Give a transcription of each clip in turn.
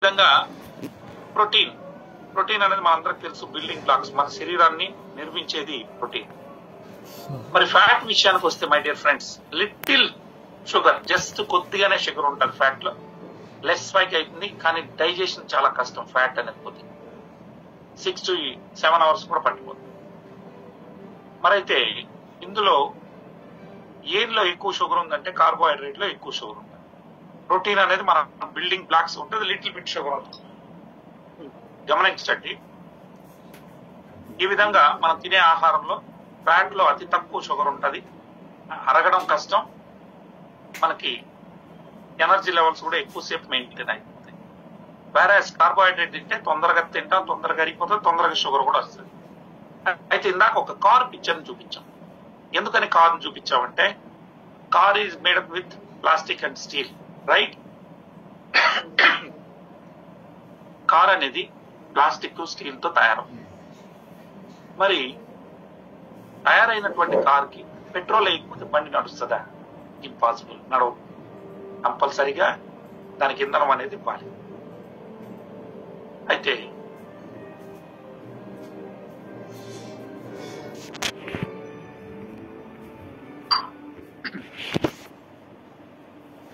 విధంగా protein protein అనేది మనందరికి తెలుసు, బిల్డింగ్ బ్లాక్స్, మన శరీరాన్ని నిర్మించేది ప్రోటీన్. మరి ఫ్యాట్ విషయానికి వస్తే my dear friends, little sugar, just కొద్దిగానే షుగర్ ఉంటుంది ఫ్యాట్ లో, లెస్ స్పైక్ అవుతుంది, కానీ డైజెషన్ చాలా కష్టం. ఫ్యాట్ అనేది పోతుంది 6 to 7 hours కూడా పట్టిపోతుంది. మరైతే ఇందులో ఏల్లో ఎక్కువ షుగర్ ఉందంటే కార్బోహైడ్రేట్ లో ఎక్కువ షుగర్ ఉంటుంది. ప్రోటీన్ అనేది మన బిల్డింగ్ బ్లాక్స్ ఉంటుంది, లిటిల్ బిట్ షుగర్ ఉంటుంది. గమనించండి, ఈ విధంగా మనం తినే ఆహారంలో ఫ్యాట్ లో అతి తక్కువ షుగర్ ఉంటుంది, అరగడం కష్టం, మనకి ఎనర్జీ లెవెల్స్ కూడా ఎక్కువసేపు మెయింటైన్ అవుతుంది. వేరేస్ కార్బోహైడ్రేట్ తింటే తొందరగా తింటాం, తొందరగా అరిగిపోతుంది, తొందరగా షుగర్ కూడా వస్తుంది. అయితే ఇందాక ఒక కార్ పిక్చర్ చూపించాం. ఎందుకని కార్ చూపించామంటే, car is made up with plastic and steel, right? Car అనేది ప్లాస్టిక్ స్టీల్ తో తయారవుతుంది. మరి తయారైనటువంటి కార్ కి పెట్రోల్ వేయకపోతే బండి నడుస్తుందా? ఇంపాసిబుల్, నడవు. కంపల్సరిగా దానికి ఇంధనం అనేది ఇవ్వాలి. అయితే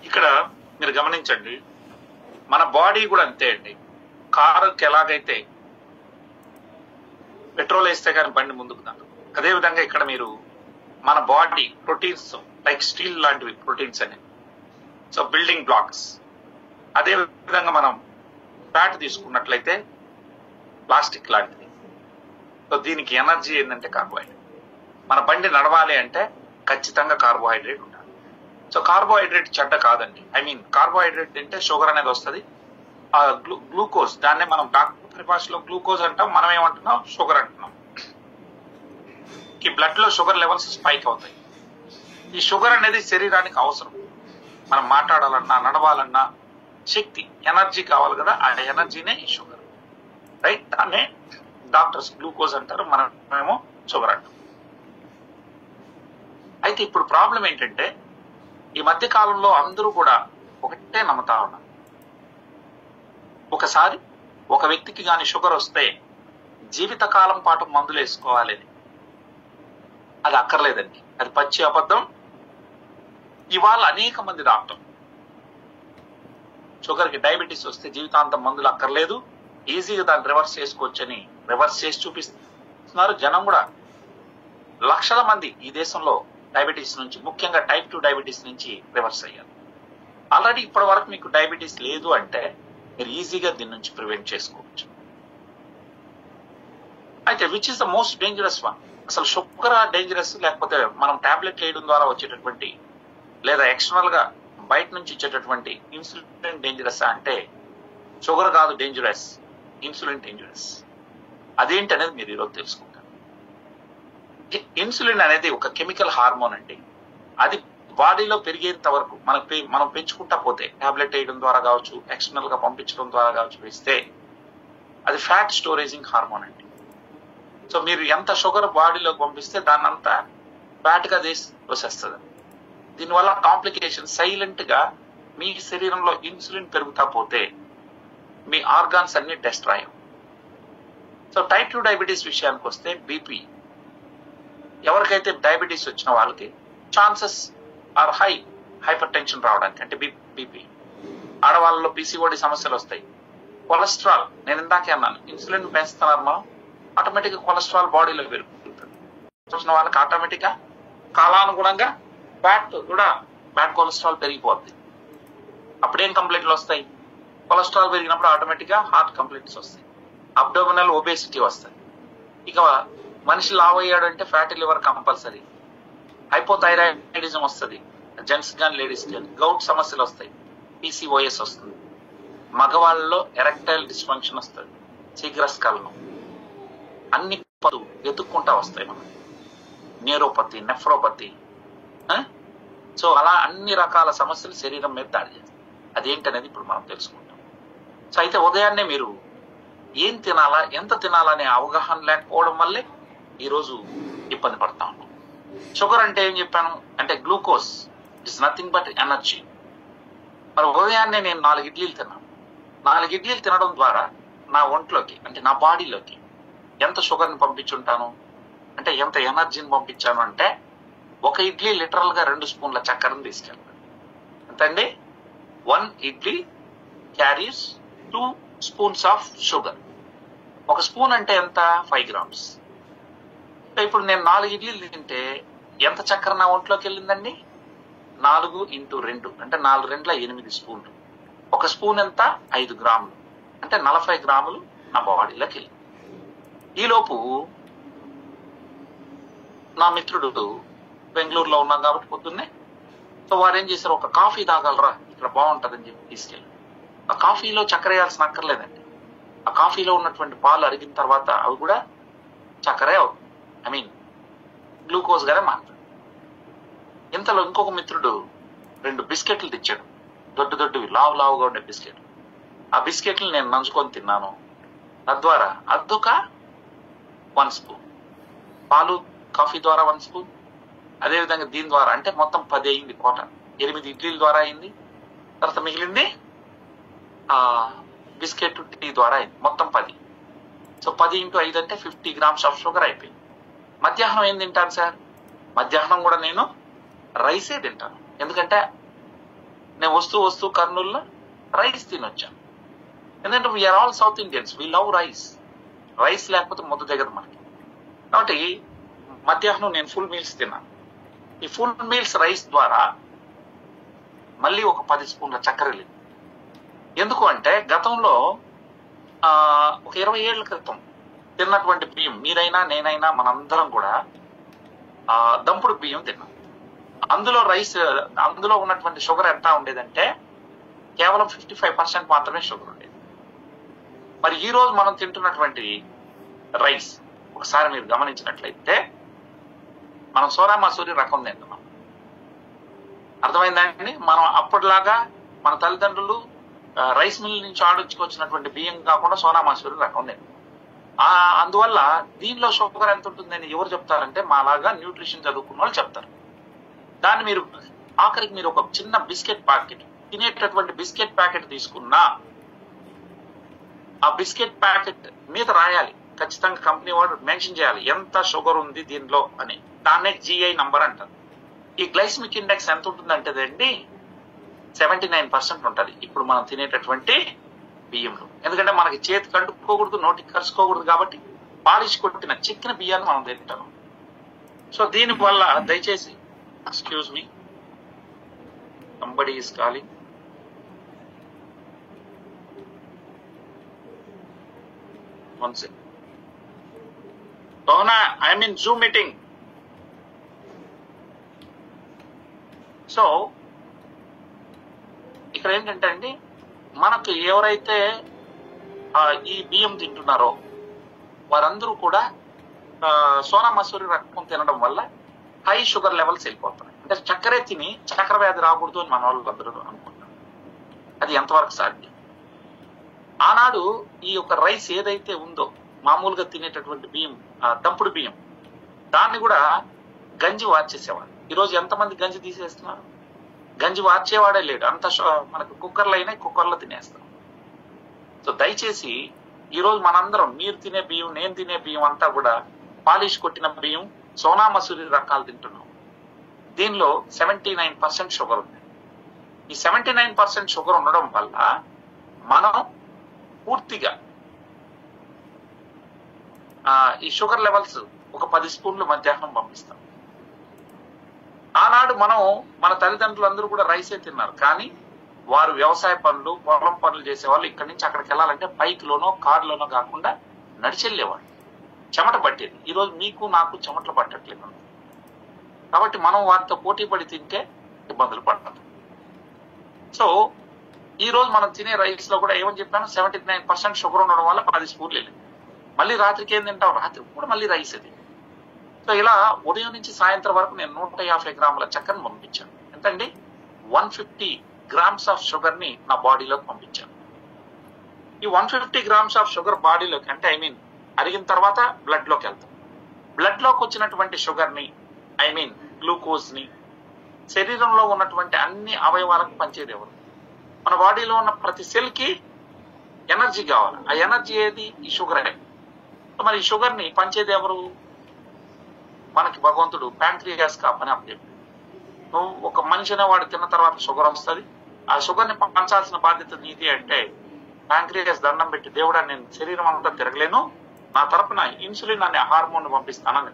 ఇక్కడ మీరు గమనించండి, మన బాడీ కూడా అంతే అండి. కారుకి ఎలాగైతే పెట్రోల్ వేస్తే కానీ బండి ముందుకు దాకా, అదేవిధంగా ఇక్కడ మీరు మన బాడీ ప్రోటీన్స్ లైక్ స్టీల్ లాంటివి ప్రోటీన్స్ అనేవి, సో బిల్డింగ్ బ్లాక్స్. అదే విధంగా మనం ఫ్యాట్ తీసుకున్నట్లయితే ప్లాస్టిక్ లాంటిది. సో దీనికి ఎనర్జీ ఏంటంటే కార్బోహైడ్రేట్. మన బండి నడవాలి అంటే ఖచ్చితంగా కార్బోహైడ్రేట్ ఉండాలి. సో కార్బోహైడ్రేట్ చెడ్డ కాదండి. ఐ మీన్ కార్బోహైడ్రేట్ తింటే షుగర్ అనేది వస్తుంది. ఆ గ్లూకోజ్, దాన్నే మనం డాక్టర్ పరిభాషలో గ్లూకోజ్ అంటాం, మనం ఏమంటున్నాం షుగర్ అంటున్నాం. ఈ బ్లడ్ లో షుగర్ లెవెల్స్ స్పైక్ అవుతాయి. ఈ షుగర్ అనేది శరీరానికి అవసరం. మనం మాట్లాడాలన్నా, నడవాలన్నా శక్తి, ఎనర్జీ కావాలి కదా, ఆ ఎనర్జీనే ఈ షుగర్, రైట్? దాన్నే డాక్టర్స్ గ్లూకోజ్ అంటారు, మనమేమో షుగర్ అంటాం. అయితే ఇప్పుడు ప్రాబ్లం ఏంటంటే, ఈ మధ్య కాలంలో అందరూ కూడా ఒకటే నమ్ముతా ఉన్నారు. ఒకసారి ఒక వ్యక్తికి గాని షుగర్ వస్తే జీవితకాలం పాటు మందులు వేసుకోవాలని. అది అక్కర్లేదండి, అది పచ్చి అబద్ధం. ఇవాళ అనేక మంది డాక్టర్ షుగర్ కి, డయాబెటీస్ వస్తే జీవితాంతం మందులు అక్కర్లేదు, ఈజీగా దాన్ని రివర్స్ చేసుకోవచ్చని రివర్స్ చేసి చూపిస్తున్నారు. జనం కూడా లక్షల మంది ఈ దేశంలో డయాబెటీస్ నుంచి, ముఖ్యంగా టైప్ 2 డయాబెటీస్ నుంచి రివర్స్ అయ్యారు. ఆల్రెడీ ఇప్పటి వరకు మీకు డయాబెటీస్ లేదు అంటే మీరు ఈజీగా దీని నుంచి ప్రివెంట్ చేసుకోవచ్చు. అయితే which is the most dangerous one? అసలు షుగర్ డేంజరస్, లేకపోతే మనం టాబ్లెట్ వేయడం ద్వారా వచ్చేటటువంటి, లేదా ఎక్స్టర్నల్ గా బయట నుంచి ఇచ్చేటటువంటి ఇన్సులిన్ డేంజరస్ అంటే, షుగర్ కాదు డేంజరస్, ఇన్సులిన్ డేంజరస్. అదేంటి అనేది మీరు ఈరోజు తెలుసుకుంటారు. ఇన్సులిన్ అనేది ఒక కెమికల్ హార్మోన్ అండి. అది బాడీలో పెరిగేంత వరకు మనం పెంచుకుంటా పోతే, టాబ్లెట్ వేయడం ద్వారా కావచ్చు, ఎక్స్టర్నల్ గా పంపించడం ద్వారా కావచ్చు వేస్తే, అది ఫ్యాట్ స్టోరేజింగ్ హార్మోన్ అండి. సో మీరు ఎంత షుగర్ బాడీలోకి పంపిస్తే దాన్ని అంతా ఫ్యాట్ గా వచ్చేస్తుంది. దీనివల్ల కాంప్లికేషన్, సైలెంట్ గా మీ శరీరంలో ఇన్సులిన్ పెరుగుతా పోతే మీ ఆర్గాన్స్ అన్ని డెస్ట్రాయ్. సో టైప్ 2 డయాబెటీస్ విషయానికి వస్తే, బీపీ, ఎవరికైతే డయాబెటీస్ వచ్చిన వాళ్ళకి chances are high hypertension రావడానికి, అంటే బీపీ. ఆడవాళ్ళలో పీసీఓడి సమస్యలు వస్తాయి. కొలెస్ట్రాల్, నేను ఇందాకే అన్నాను, ఇన్సులిన్ పెంచుతున్నారు మనం, ఆటోమేటిక్ గా కొలెస్ట్రాల్ బాడీలో పెరుగుతుంది. వచ్చిన వాళ్ళకి ఆటోమేటిక్ గా కాలానుగుణంగా ఫ్యాట్ కూడా, బ్యాడ్ కొలెస్ట్రాల్ పెరిగిపోద్ది. అప్పుడేం కంప్లైంట్లు వస్తాయి? కొలెస్ట్రాల్ పెరిగినప్పుడు ఆటోమేటిక్ గా హార్ట్ కంప్లైంట్స్ వస్తాయి, అబ్డోమినల్ ఒబేసిటీ వస్తాయి. ఇక మనిషి లావ్ అయ్యాడు అంటే ఫ్యాటీ లివర్ కంపల్సరీ, హైపోథైరాయిడిజం వస్తుంది, జెంట్స్ కానీ లేడీస్ కానీ, గౌట్ సమస్యలు వస్తాయి, పీసీఓఎస్ వస్తుంది, మగవాళ్ళలో ఎరెక్టైల్ డిస్ఫంక్షన్ వస్తుంది, శీఘ్రస్ఖలనం, అన్ని వెతుక్కుంటా వస్తాయి మనం, న్యూరోపతి, నెఫ్రోపతి. సో అలా అన్ని రకాల సమస్యలు శరీరం మీద దాడి చేస్తాయి. అదేంటనేది ఇప్పుడు మనం తెలుసుకుంటాం. సో అయితే ఉదయాన్నే మీరు ఏం తినాలా, ఎంత తినాలా అనే అవగాహన లేకపోవడం వల్లే ఈరోజు ఇబ్బంది పడతా ఉన్నాం. షుగర్ అంటే ఏం చెప్పాను అంటే, glucose it's nothing but energy. మరి ఉదయాన్నే నేను 4 ఇడ్లీలు తిన్నాను, 4 ఇడ్లీలు తినడం ద్వారా నా ఒంట్లోకి అంటే నా బాడీలోకి ఎంత షుగర్ని పంపించుంటాను అంటే ఎంత ఎనర్జీని పంపించాను అంటే 1 ఇడ్లీ లిటరల్ గా 2 స్పూన్ల చక్కెరను తీసుకెళ్తాను. ఎంతండి? 1 idli carries 2 spoons of sugar. 1 spoon అంటే ఎంత? 5 grams. ఇప్పుడు నేను 4 ఇడ్లీలు తింటే ఎంత చక్కెర నా ఒంట్లోకి వెళ్ళిందండి? 4 × 2 అంటే 4 2 8 స్పూన్లు. 1 స్పూన్ ఎంత? 5 గ్రాములు అంటే 40 గ్రాములు నా బాడీలోకి వెళ్ళింది. ఈలోపు నా మిత్రుడు బెంగళూరులో ఉన్నాం కాబట్టి పొద్దున్నే, సో వారు ఏం చేశారు, ఒక కాఫీ తాగలరా ఇక్కడ బాగుంటుందని చెప్పి తీసుకెళ్ళి, ఆ కాఫీలో చక్కెర వేయాల్సిన అక్కర్లేదండి. ఆ కాఫీలో ఉన్నటువంటి పాలు అరిగిన తర్వాత అవి కూడా చక్కెరే అవుతుంది, ఐ మీన్ గ్లూకోజ్ గానే మారుతుంది. ఇంతలో ఇంకొక మిత్రుడు 2 బిస్కెట్లు తెచ్చాడు, దొడ్డువి లావుగా ఉండే బిస్కెట్లు. ఆ బిస్కెట్లు నేను నంచుకొని తిన్నాను. తద్వారా అదొక 1 స్పూన్, పాలు కాఫీ ద్వారా 1 స్పూన్, అదేవిధంగా దీని ద్వారా అంటే మొత్తం 10 అయింది. 8 ఇడ్లీల ద్వారా అయింది. తర్వాత మిగిలింది బిస్కెట్ టీ ద్వారా అయింది, మొత్తం 10. సో 10 × 5 అంటే 50 grams ఆఫ్ షుగర్ అయిపోయింది. మధ్యాహ్నం ఏం తింటాను సార్? మధ్యాహ్నం కూడా నేను రైసే తింటాను. ఎందుకంటే నేను వస్తూ కర్నూలులో రైస్ తినొచ్చాను. ఎందుకంటే we are all South Indians, we love rice. Rice లేకపోతే ముద్ద దిగదు మనకి. కాబట్టి మధ్యాహ్నం నేను ఫుల్ మీల్స్ తిన్నాను. ఈ ఫుల్ మీల్స్ రైస్ ద్వారా మళ్ళీ ఒక 10 స్పూన్ల చక్కెర వెళ్ళింది. ఎందుకు అంటే గతంలో ఒక 20 ఏళ్ల క్రితం తిన్నటువంటి బియ్యం, మీరైనా నేనైనా మనందరం కూడా దంపుడు బియ్యం తిన్నాం. అందులో ఉన్నటువంటి షుగర్ ఎంత ఉండేదంటే కేవలం 55% మాత్రమే షుగర్ ఉండేది. మరి ఈ రోజు మనం తింటున్నటువంటి రైస్ ఒకసారి మీరు గమనించినట్లయితే మనం సోనా మసూరి రకం తింటున్నాం. అర్థమైందండి? మనం అప్పటిలాగా మన తల్లిదండ్రులు రైస్ మిల్ నుంచి ఆడించుకొచ్చినటువంటి బియ్యం కాకుండా సోనా మసూరి రకం తింటున్నాం. అందువల్ల దీనిలో షుగర్ ఎంత ఉంటుందని ఎవరు చెప్తారంటే మాలాగా న్యూట్రిషన్ చదువుకున్న వాళ్ళు చెప్తారు. దాన్ని మీరు ఆఖరికి మీరు ఒక చిన్న బిస్కెట్ ప్యాకెట్, తినేటటువంటి బిస్కెట్ ప్యాకెట్ తీసుకున్నా ఆ బిస్కెట్ ప్యాకెట్ మీద రాయాలి ఖచ్చితంగా, కంపెనీ వాడు మెన్షన్ చేయాలి ఎంత షుగర్ ఉంది దీనిలో అని. దాన్నే GI నంబర్ అంటారు. ఈ గ్లైసిమిక్ ఇండెక్స్ ఎంత ఉంటుందంటే అండి 79% ఉంటుంది ఇప్పుడు మనం తినేటటువంటి బియ్యంలో. ఎందుకంటే మనకి చేతి కంటుకోకూడదు, నోటికి కరుచుకోకూడదు కాబట్టి పాలిష్ కొట్టిన చిక్కిన బియ్యాన్ని మనం తింటాం. సో దీని వల్ల దయచేసి excuse me, somebody is calling. One second. Bhavana, I'm in Zoom meeting. So ఇక్కడ ఏంటంటే అండి, మనకు ఎవరైతే ఈ బియ్యం తింటున్నారో వారందరూ కూడా సోనా మసూరి రకం తినడం వల్ల హై షుగర్ లెవెల్స్ వెళ్ళిపోతాయి. అంటే చక్కెరే తిని చక్కెర వ్యాధి రాకూడదు అని మన వాళ్ళు అందరూ అనుకుంటారు. అది ఎంతవరకు సాధ్యం? ఆనాడు ఈ యొక్క రైస్ ఏదైతే ఉందో మామూలుగా తినేటటువంటి బియ్యం, దంపుడు బియ్యం, దాన్ని కూడా గంజి వార్చేసేవాడు. ఈరోజు ఎంతమంది గంజి తీసేస్తున్నారు? గంజి వార్చేవాడే లేడు. అంత మనకు కుక్కర్లు అయినాయి, కుక్కర్లో తినేస్తాం. సో దయచేసి ఈరోజు మనందరం, మీరు తినే బియ్యం, నేను తినే బియ్యం అంతా కూడా పాలిష్ కొట్టిన బియ్యం, సోనా మసూరి రకాలు తింటున్నాం. దీనిలో 79% షుగర్ ఉంది. ఈ 79% షుగర్ ఉండడం వల్ల మనం పూర్తిగా ఈ షుగర్ లెవెల్స్ ఒక 10 స్పూన్లు మధ్యాహ్నం పంపిస్తాం. ఆనాడు మన తల్లిదండ్రులు అందరూ కూడా రైసే తిన్నారు, కానీ వారు వ్యవసాయ పనులు, పొలం పనులు చేసేవాళ్ళు. ఇక్కడి నుంచి అక్కడికి వెళ్ళాలంటే బైక్లోనో కార్లోనో కాకుండా నడిచెళ్ళేవాళ్ళు. చెమట పట్టేది. ఈరోజు మీకు నాకు చెమటలు పట్టట్లేదు. కాబట్టి మనం వారితో పోటీ పడి తింటే ఇబ్బందులు పడతాం. సో ఈ రోజు మనం తినే రైస్ లో కూడా ఏమని చెప్పాను, 79% షుగర్ ఉండడం వల్ల 10 స్పూన్లు వెళ్ళింది. మళ్ళీ రాత్రికి ఏం తింటాం? రాత్రి కూడా మళ్ళీ రైస్ అది. సో ఇలా ఉదయం నుంచి సాయంత్రం వరకు నేను 150 గ్రాముల చక్కెరను పంపించాను. ఎంతండి? 150 grams ఆఫ్ షుగర్ ని నా బాడీలోకి పంపించాను. ఈ 150 grams ఆఫ్ షుగర్ బాడీలోకి అంటే ఐ మీన్ అరిగిన తర్వాత బ్లడ్ లోకి వెళ్తాం. బ్లడ్ లోకి వచ్చినటువంటి షుగర్ ని ఐ మీన్ గ్లూకోజ్ ని శరీరంలో ఉన్నటువంటి అన్ని అవయవాలకు పంచేది ఎవరు? మన బాడీలో ఉన్న ప్రతి సెల్ కి ఎనర్జీ కావాలి. ఆ ఎనర్జీ ఏది? ఈ షుగరే. మరి ఈ షుగర్ ని పంచేది ఎవరు? మనకి భగవంతుడు ప్యాంక్రియాస్ కా పని అప్పచెప్పాడు. నువ్వు ఒక మనిషి అనేవాడు తిన్న తర్వాత షుగర్ వస్తుంది, ఆ షుగర్ ని పంచాల్సిన బాధ్యత నీది అంటే ప్యాంక్రియాస్ దండం పెట్టి, దేవుడా నేను శరీరం అంతా తిరగలేను, నా తరపున ఇన్సులిన్ అనే హార్మోన్ పంపిస్తానని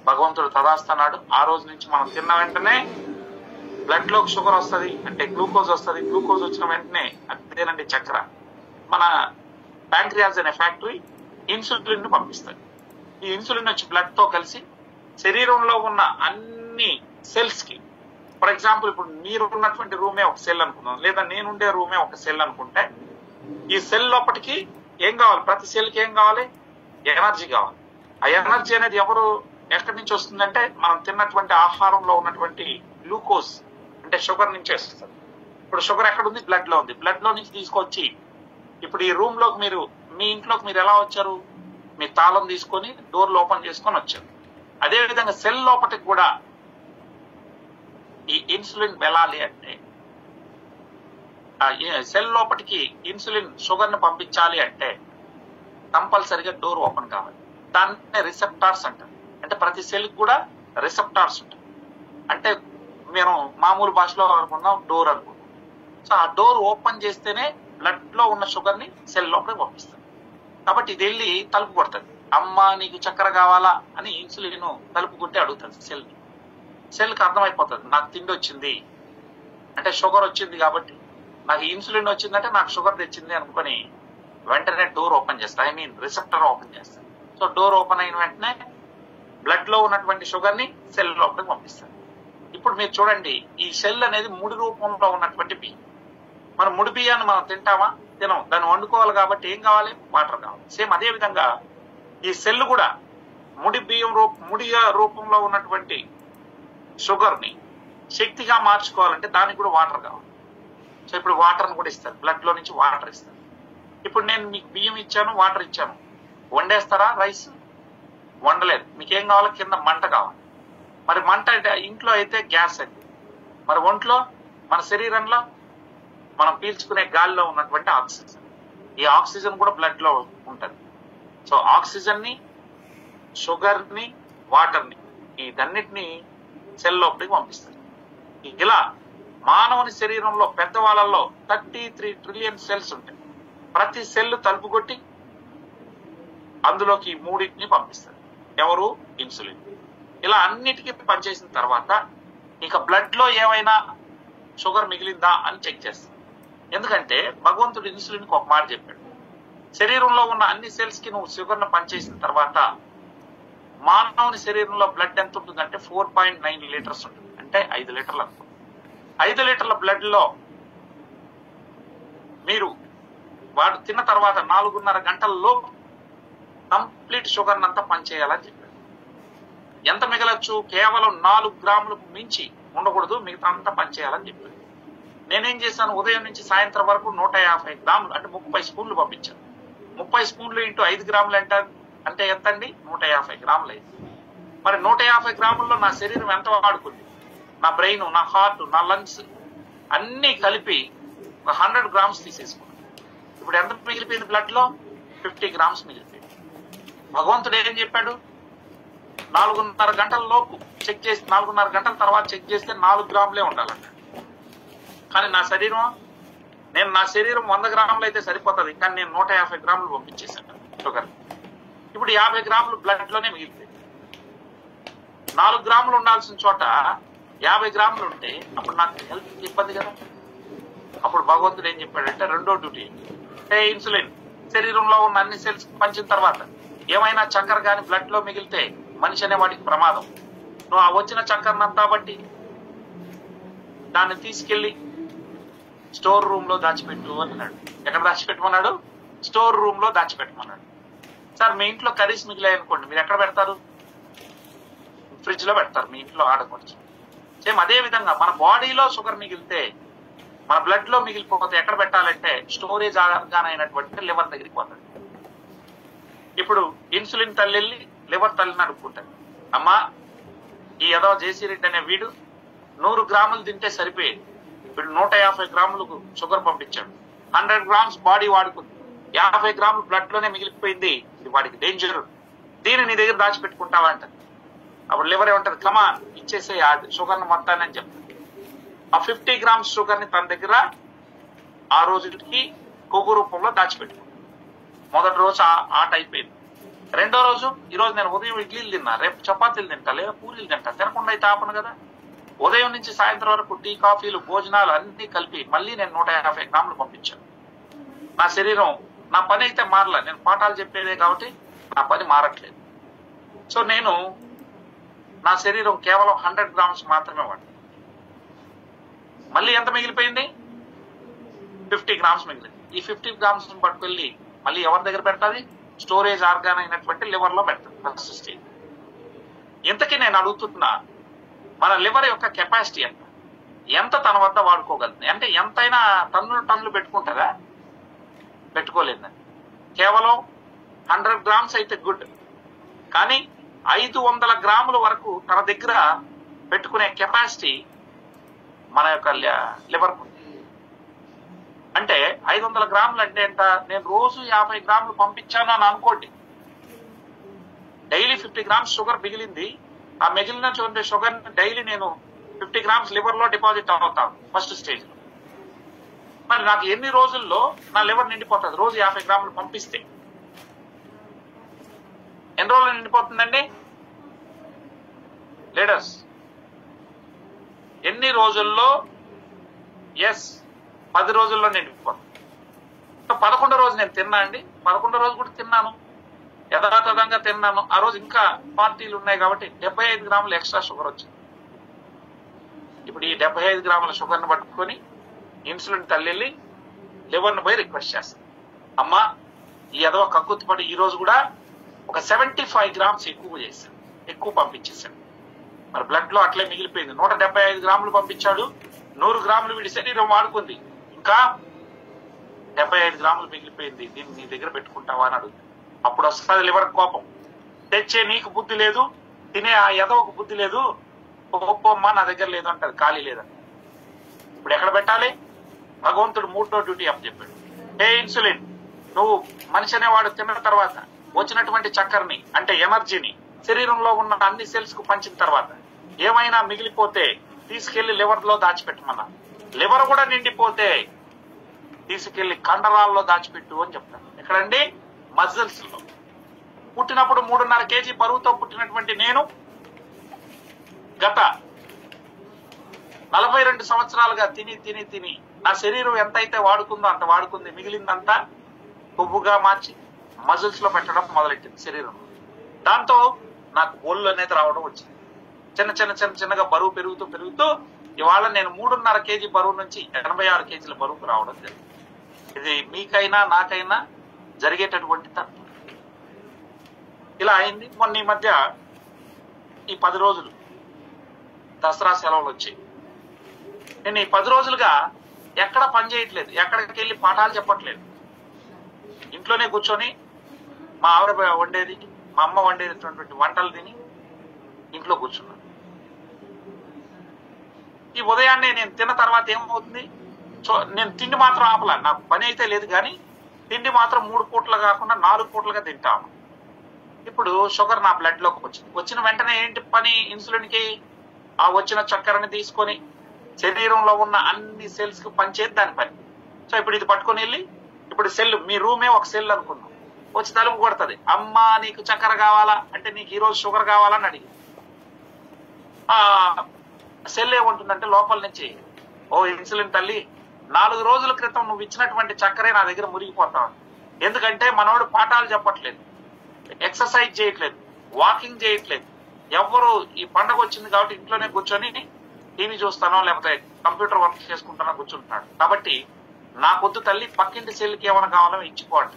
భగవంతుడు తదాస్తున్నాడు. ఆ రోజు నుంచి మనం తిన్న వెంటనే బ్లడ్ లోకి షుగర్ వస్తుంది, అంటే గ్లూకోజ్ వస్తుంది. గ్లూకోజ్ వచ్చిన వెంటనే అదేనండి చక్ర, మన ప్యాంక్రియాస్ అనే ఫ్యాక్టరీ ఇన్సులిన్ ను పంపిస్తుంది. ఈ ఇన్సులిన్ వచ్చి బ్లడ్ తో కలిసి శరీరంలో ఉన్న అన్ని సెల్స్ కి, ఫర్ ఎగ్జాంపుల్ ఇప్పుడు మీరు ఉన్నటువంటి రూమే ఒక సెల్ అనుకుందాం, లేదా నేనుండే రూమే ఒక సెల్ అనుకుంటే, ఈ సెల్ లోపటికి ఏం కావాలి? ప్రతి సెల్ కి ఏం కావాలి? ఎనర్జీ కావాలి. ఆ ఎనర్జీ అనేది ఎవరు ఎక్కడి నుంచి వస్తుందంటే మనం తిన్నటువంటి ఆహారంలో ఉన్నటువంటి గ్లూకోజ్ అంటే షుగర్ నుంచి వస్తుంది. ఇప్పుడు షుగర్ ఎక్కడ ఉంది? బ్లడ్ లో ఉంది. బ్లడ్ లో నుంచి తీసుకొచ్చి ఇప్పుడు ఈ రూమ్ లోకి మీరు, మీ ఇంట్లోకి మీరు ఎలా వచ్చారు? మీ తాళం తీసుకొని డోర్లు ఓపెన్ చేసుకొని వచ్చారు. అదే విధంగా సెల్ లోపటికి కూడా ఈ ఇన్సులిన్ వెళ్ళాలి అంటే, సెల్ లోపటికి ఇన్సులిన్ షుగర్ ని పంపించాలి అంటే కంపల్సరిగా డోర్ ఓపెన్ కావాలి. దాన్ని రిసెప్టార్స్ అంటారు. అంటే ప్రతి సెల్ కూడా రిసెప్టార్స్ ఉంటాయి. అంటే మేము మామూలు భాషలో అనుకున్నాం డోర్ అనుకున్నాం. సో ఆ డోర్ ఓపెన్ చేస్తేనే బ్లడ్ లో ఉన్న షుగర్ ని సెల్ లోపలికి పంపిస్తుంది. కాబట్టి ఇది వెళ్ళి తలుపు కొడుతుంది. అమ్మ నీకు చక్కెర కావాలా అని ఇన్సులిన్ తలుపు కొట్టి అడుగుతుంది సెల్ ని. సెల్ కి అర్థమైపోతుంది నాకు తిండి వచ్చింది అంటే షుగర్ వచ్చింది, కాబట్టి నాకు ఇన్సులిన్ వచ్చిందంటే నాకు షుగర్ తెచ్చింది అనుకుని వెంటనే డోర్ ఓపెన్ చేస్తా, ఐ మీన్ రిసెప్టర్ ఓపెన్ చేస్తాను. సో డోర్ ఓపెన్ అయిన వెంటనే బ్లడ్ లో ఉన్నటువంటి షుగర్ ని సెల్ లోపలికి పంపిస్తాను. ఇప్పుడు మీరు చూడండి, ఈ సెల్ అనేది ముడి రూపంలో ఉన్నటువంటి బియ్యం. మనం ముడి బియ్యాన్ని మనం తింటామా? తినం. దాన్ని వండుకోవాలి కాబట్టి ఏం కావాలి? వాటర్ కావాలి. సేమ్ అదే విధంగా ఈ సెల్ కూడా ముడి బియ్యం ముడి రూపంలో ఉన్నటువంటి షుగర్ ని శక్తిగా మార్చుకోవాలంటే దానికి కూడా వాటర్ కావాలి. సో ఇప్పుడు వాటర్ని కూడా ఇస్తారు, బ్లడ్ లో నుంచి వాటర్ ఇస్తారు. ఇప్పుడు నేను మీకు బియ్యం ఇచ్చాను, వాటర్ ఇచ్చాను, వండేస్తారా రైస్? వండలేదు. మీకేం కావాలి? కింద మంట కావాలి. మరి మంట అంటే ఇంట్లో అయితే గ్యాస్ అండి, మరి ఒంట్లో మన శరీరంలో మనం పీల్చుకునే గాలిలో ఉన్నటువంటి ఆక్సిజన్, ఈ ఆక్సిజన్ కూడా బ్లడ్ లో ఉంటుంది. సో ఆక్సిజన్ ని, షుగర్ ని, వాటర్ ని ఇదన్నిటిని సెల్ లోపలికి పంపిస్తారు. ఇలా మానవుని శరీరంలో పెద్దవాళ్ళలో 33 ట్రిలియన్ సెల్స్ ఉంటాయి. ప్రతి సెల్ తలుపు కొట్టి అందులోకి మూడింటిని పంపిస్తారు. ఎవరు? ఇన్సులిన్. ఇలా అన్నిటికీ పనిచేసిన తర్వాత ఇక బ్లడ్ లో ఏమైనా షుగర్ మిగిలిందా అని చెక్ చేస్తారు. ఎందుకంటే భగవంతుడు ఇన్సులిన్ కి ఒక మాట చెప్పాడు, శరీరంలో ఉన్న అన్ని సెల్స్ కి నువ్వు షుగర్ ను పనిచేసిన తర్వాత మానవుని శరీరంలో బ్లడ్ ఎంత ఉంటుందంటే 4.9 లీటర్స్ ఉంటుంది. అంటే 5 లీటర్లు అనుకో. 5 లీటర్ల బ్లడ్ లో మీరు వాడు తిన్న తర్వాత 4.5 గంటల్లో కంప్లీట్ షుగర్ అంతా పనిచేయాలని చెప్పాడు. ఎంత మిగలచ్చు? కేవలం 4 గ్రాములకు మించి ఉండకూడదు, మిగతా అంతా పనిచేయాలని చెప్పాడు. నేనేం చేశాను? ఉదయం నుంచి సాయంత్రం వరకు 150 గ్రాములు అంటే 30 స్పూన్లు పంపించాను. 30 స్పూన్లు ఇంటూ 5 గ్రాములు అంటే ఎంత అండి? 150 గ్రాములు అయింది. మరి 150 గ్రాముల్లో నా శరీరం ఎంత వాడుకుంది? నా బ్రెయిన్, నా హార్ట్, నా లంగ్స్ అన్ని కలిపి 100 గ్రామ్స్ తీసేసుకున్నాను. ఇప్పుడు ఎంత మిగిలిపోయింది? బ్లడ్ లో 50 గ్రామ్స్ మిగిలిపోయింది. భగవంతుడు ఏం చెప్పాడు? 4.5 గంటల లోపు చెక్ చేసి 4.5 గంటల తర్వాత చెక్ చేస్తే 4 గ్రాములే ఉండాలంట. కానీ నా శరీరం 100 గ్రాములు అయితే సరిపోతుంది, కానీ నేను 150 గ్రాములు పంపించేశాను షుగర్. ఇప్పుడు 50 గ్రాములు బ్లడ్ లోనే మిగిలిపోయింది. 4 గ్రాములు ఉండాల్సిన చోట 50 గ్రాములు ఉంటే అప్పుడు నాకు హెల్త్ ఇబ్బంది కదా. అప్పుడు భగవంతుడు ఏం చెప్పాడంటే రెండో డ్యూటీ అంటే ఇన్సులిన్ శరీరంలో ఉన్న అన్ని సెల్స్ పంచిన తర్వాత ఏమైనా చక్కెర కానీ బ్లడ్ లో మిగిలితే మనిషి అనే వాడికి ప్రమాదం. నువ్వు ఆ వచ్చిన చక్కెరనంతా బట్టి దాన్ని తీసుకెళ్లి స్టోర్ రూమ్ లో దాచిపెట్టు అన్నాడు. ఎక్కడ దాచిపెట్టమన్నాడు? స్టోర్ రూమ్ లో దాచిపెట్టమన్నాడు. సార్ మీ ఇంట్లో కర్రీస్ మిగిలాయి అనుకోండి, మీరు ఎక్కడ పెడతారు? ఫ్రిడ్జ్ లో పెడతారు, మీ ఇంట్లో ఆడకూడదు. సేమ్ అదే విధంగా మన బాడీలో షుగర్ మిగిలితే, మన బ్లడ్ లో మిగిలిపోతే ఎక్కడ పెట్టాలంటే స్టోరేజ్ ఆర్గాన్ అయినటువంటి లివర్ దగ్గరికి పోతుంది. ఇప్పుడు ఇన్సులిన్ తల్లి వెళ్ళి లివర్ తల్లిని అడుక్కుంటాడు, అమ్మా ఈ ఏదో జేసీ రెడ్డి అనే వీడు 100 గ్రాములు తింటే సరిపోయేది, వీడు 150 గ్రాములకు షుగర్ పంపించాడు, 100 గ్రామ్స్ బాడీ వాడుకుంది, 50 గ్రాములు బ్లడ్ లోనే మిగిలిపోయింది, ఇది వాడికి డేంజర్, దీన్ని నీ దగ్గర దాచిపెట్టుకుంటావా అంట. అప్పుడు లివర్ ఏమంటది, కమాన్ ఇచ్చేసే షుగర్ ని మొత్తాన్ని అని చెప్తాను. ఆ 50 గ్రామ్స్ షుగర్ ని తన దగ్గర ఆ రోజుకి కొవ్వు రూపంలో దాచిపెట్టుకుంటాను. మొదటి రోజు ఆట అయిపోయింది. రెండో రోజు, ఈ రోజు నేను ఉదయం ఇడ్లీలు తిన్నా, రేపు చపాతీలు తింటా లేదా పూరీలు తింటా, తినకుండా అయితే ఆపను కదా. ఉదయం నుంచి సాయంత్రం వరకు టీ కాఫీలు భోజనాలు అన్ని కలిపి మళ్ళీ నేను 150 గ్రాములు పంపించాను. నా శరీరం, నా పని అయితే మారలే, నేను పాఠాలు చెప్పేదే కాబట్టి నా పని మారట్లేదు. సో నేను నా శరీరం కేవలం 100 గ్రామ్స్ మాత్రమే వాడు. మళ్ళీ ఎంత మిగిలిపోయింది? 50 గ్రామ్స్ మిగిలింది. ఈ 50 గ్రామ్స్ పట్టుకెళ్ళి మళ్ళీ ఎవరి దగ్గర పెడతాది? స్టోరేజ్ ఆర్గాన్ అయినటువంటి లివర్ లో పెడతాది ఫస్ట్ స్టేజ్. ఇంతకీ నేను అడుగుతున్నా, మన లివర్ యొక్క కెపాసిటీ ఎంత తన వద్ద వాడుకోగలుగుతుంది అంటే ఎంతైనా టన్నులు పెట్టుకుంటారా? పెట్టుకోలేదండి. కేవలం 100 గ్రామ్స్ అయితే గుడ్, కానీ 500 గ్రాముల వరకు తన దగ్గర పెట్టుకునే కెపాసిటీ మన యొక్క లివర్ ఉంది. అంటే 500 గ్రాములు అంటే ఎంత? నేను రోజు 50 గ్రాములు పంపించాను అని అనుకోండి. డైలీ 50 గ్రామ్స్ షుగర్ మిగిలింది. ఆ మిగిలిన షుగర్ డైలీ నేను 50 గ్రామ్స్ లివర్ లో డిపాజిట్ అవుతాను ఫస్ట్ స్టేజ్ లో. మరి నాకు ఎన్ని రోజుల్లో నా లివర్ నిండిపోతుంది? రోజు 50 గ్రాములు పంపిస్తే ఎన్ని రోజులు నిండిపోతుందండి లీడర్స్? ఎన్ని రోజుల్లో? ఎస్, 10 రోజుల్లో నిండిపోతుంది. 11వ రోజు నేను తిన్నా అండి, 11వ రోజు కూడా తిన్నాను, యథాతథంగా తిన్నాను. ఆ రోజు ఇంకా పార్టీలు ఉన్నాయి కాబట్టి 75 గ్రాములు ఎక్స్ట్రా షుగర్ వచ్చింది. ఇప్పుడు ఈ 75 గ్రాముల షుగర్ ని పట్టుకొని ఇన్సులిన్ తల్లి లివర్ ను పోయి రిక్వెస్ట్ చేస్తాను, అమ్మా ఈ ఎదవ కక్కుతుపడి ఈ రోజు కూడా ఒక 75 గ్రామ్స్ ఎక్కువ పంపించేశాడు. మరి బ్లడ్ లో అట్లే మిగిలిపోయింది. 175 గ్రాములు పంపించాడు, 100 గ్రాములు వీడి శరీరం వాడుకుంది, ఇంకా 75 గ్రాములు మిగిలిపోయింది, దీన్ని నీ దగ్గర పెట్టుకుంటావా అని అడుగుతుంది. అప్పుడు వస్తుంది లివర్ కోపం, తెచ్చే నీకు బుద్ధి లేదు, తినే ఆ ఎదవకు బుద్ధి లేదు, ఒప్పమ్మా నా దగ్గర లేదు అంటది, ఖాళీ లేదంట. ఇప్పుడు ఎక్కడ పెట్టాలి? భగవంతుడు 3వ డ్యూటీ అప్ చెప్పాడు, ఏ ఇన్సులిన్, నువ్వు మనిషి అనేవాడు తిన్న తర్వాత వచ్చినటువంటి చక్కెరని అంటే ఎనర్జీని శరీరంలో ఉన్న అన్ని సెల్స్ కు పంచిన తర్వాత ఏమైనా మిగిలిపోతే తీసుకెళ్లి లివర్ లో దాచిపెట్టమన్నా. లివర్ కూడా నిండిపోతే తీసుకెళ్లి కండరాల్లో దాచిపెట్టు అని చెప్తాను. ఎక్కడండి? మజిల్స్ లో. పుట్టినప్పుడు 3.5 కేజీ బరువుతో పుట్టినటువంటి నేను గత 42 సంవత్సరాలుగా తిని నా శరీరం ఎంతైతే వాడుకుందో అంత వాడుకుంది, మిగిలిందంతా కొవ్వుగా మార్చి మజిల్స్ లో పెట్టడం మొదలెట్టింది శరీరం. దాంతో నాకు ఒళ్ళు అనేది రావడం వచ్చింది. చిన్నగా బరువు పెరుగుతూ ఇవాళ నేను 3.5 కేజీ బరువు నుంచి 86 కేజీల బరువుకు రావడం జరిగింది. ఇది మీకైనా నాకైనా జరిగేటటువంటి తత్వం. ఇలా అయింది. మొన్న ఈ మధ్య ఈ 10 రోజులు దసరా సెలవులు వచ్చాయి. నేను ఈ 10 రోజులుగా ఎక్కడ పని చేయట్లేదు, ఎక్కడికి వెళ్ళి పాఠాలు చెప్పట్లేదు. ఇంట్లోనే కూర్చొని మా ఆవిడ వండేది, మా అమ్మ వండేటటువంటి వంటలు తిని ఇంట్లో కూర్చున్నాను. ఈ ఉదయాన్నే నేను తిన్న తర్వాత ఏమవుతుంది? నేను తిండి మాత్రం ఆపలా, నాకు పని అయితే లేదు, కానీ తిండి మాత్రం 3 పూటలు కాకుండా 4 పూటలుగా తింటాను. ఇప్పుడు షుగర్ నా బ్లడ్ లోకి వచ్చిన వెంటనే ఏంటి పని? ఇన్సులిన్ కి ఆ వచ్చిన చక్కెరని తీసుకొని శరీరంలో ఉన్న అన్ని సెల్స్ కు పనిచేది దాని పని. సో ఇప్పుడు ఇది పట్టుకొని వెళ్ళి, ఇప్పుడు సెల్, మీ రూమే ఒక సెల్ అనుకుందాం, వచ్చి తలుపు కొడుతుంది, అమ్మా నీకు చక్కెర కావాలా అంటే నీకు ఈ రోజు షుగర్ కావాలని అడిగి, ఆ సెల్ ఏముంటుందంటే లోపల నుంచి, ఓ ఇన్సులిన్ తల్లి 4 రోజుల క్రితం నువ్వు ఇచ్చినటువంటి చక్కెరే నా దగ్గర మురిగిపోతావు. ఎందుకంటే మనోడు పాఠాలు చెప్పట్లేదు, ఎక్సర్సైజ్ చేయట్లేదు, వాకింగ్ చేయట్లేదు, ఎవరు ఈ పండగ వచ్చింది కాబట్టి ఇంట్లోనే కూర్చొని టీవీ చూస్తానో లేకపోతే కంప్యూటర్ వర్క్ చేసుకుంటానో కూర్చుంటున్నాడు. కాబట్టి నాకొద్దు తల్లి, పక్కింటి సెల్కి ఏమైనా కావాలో ఇచ్చిపోండి.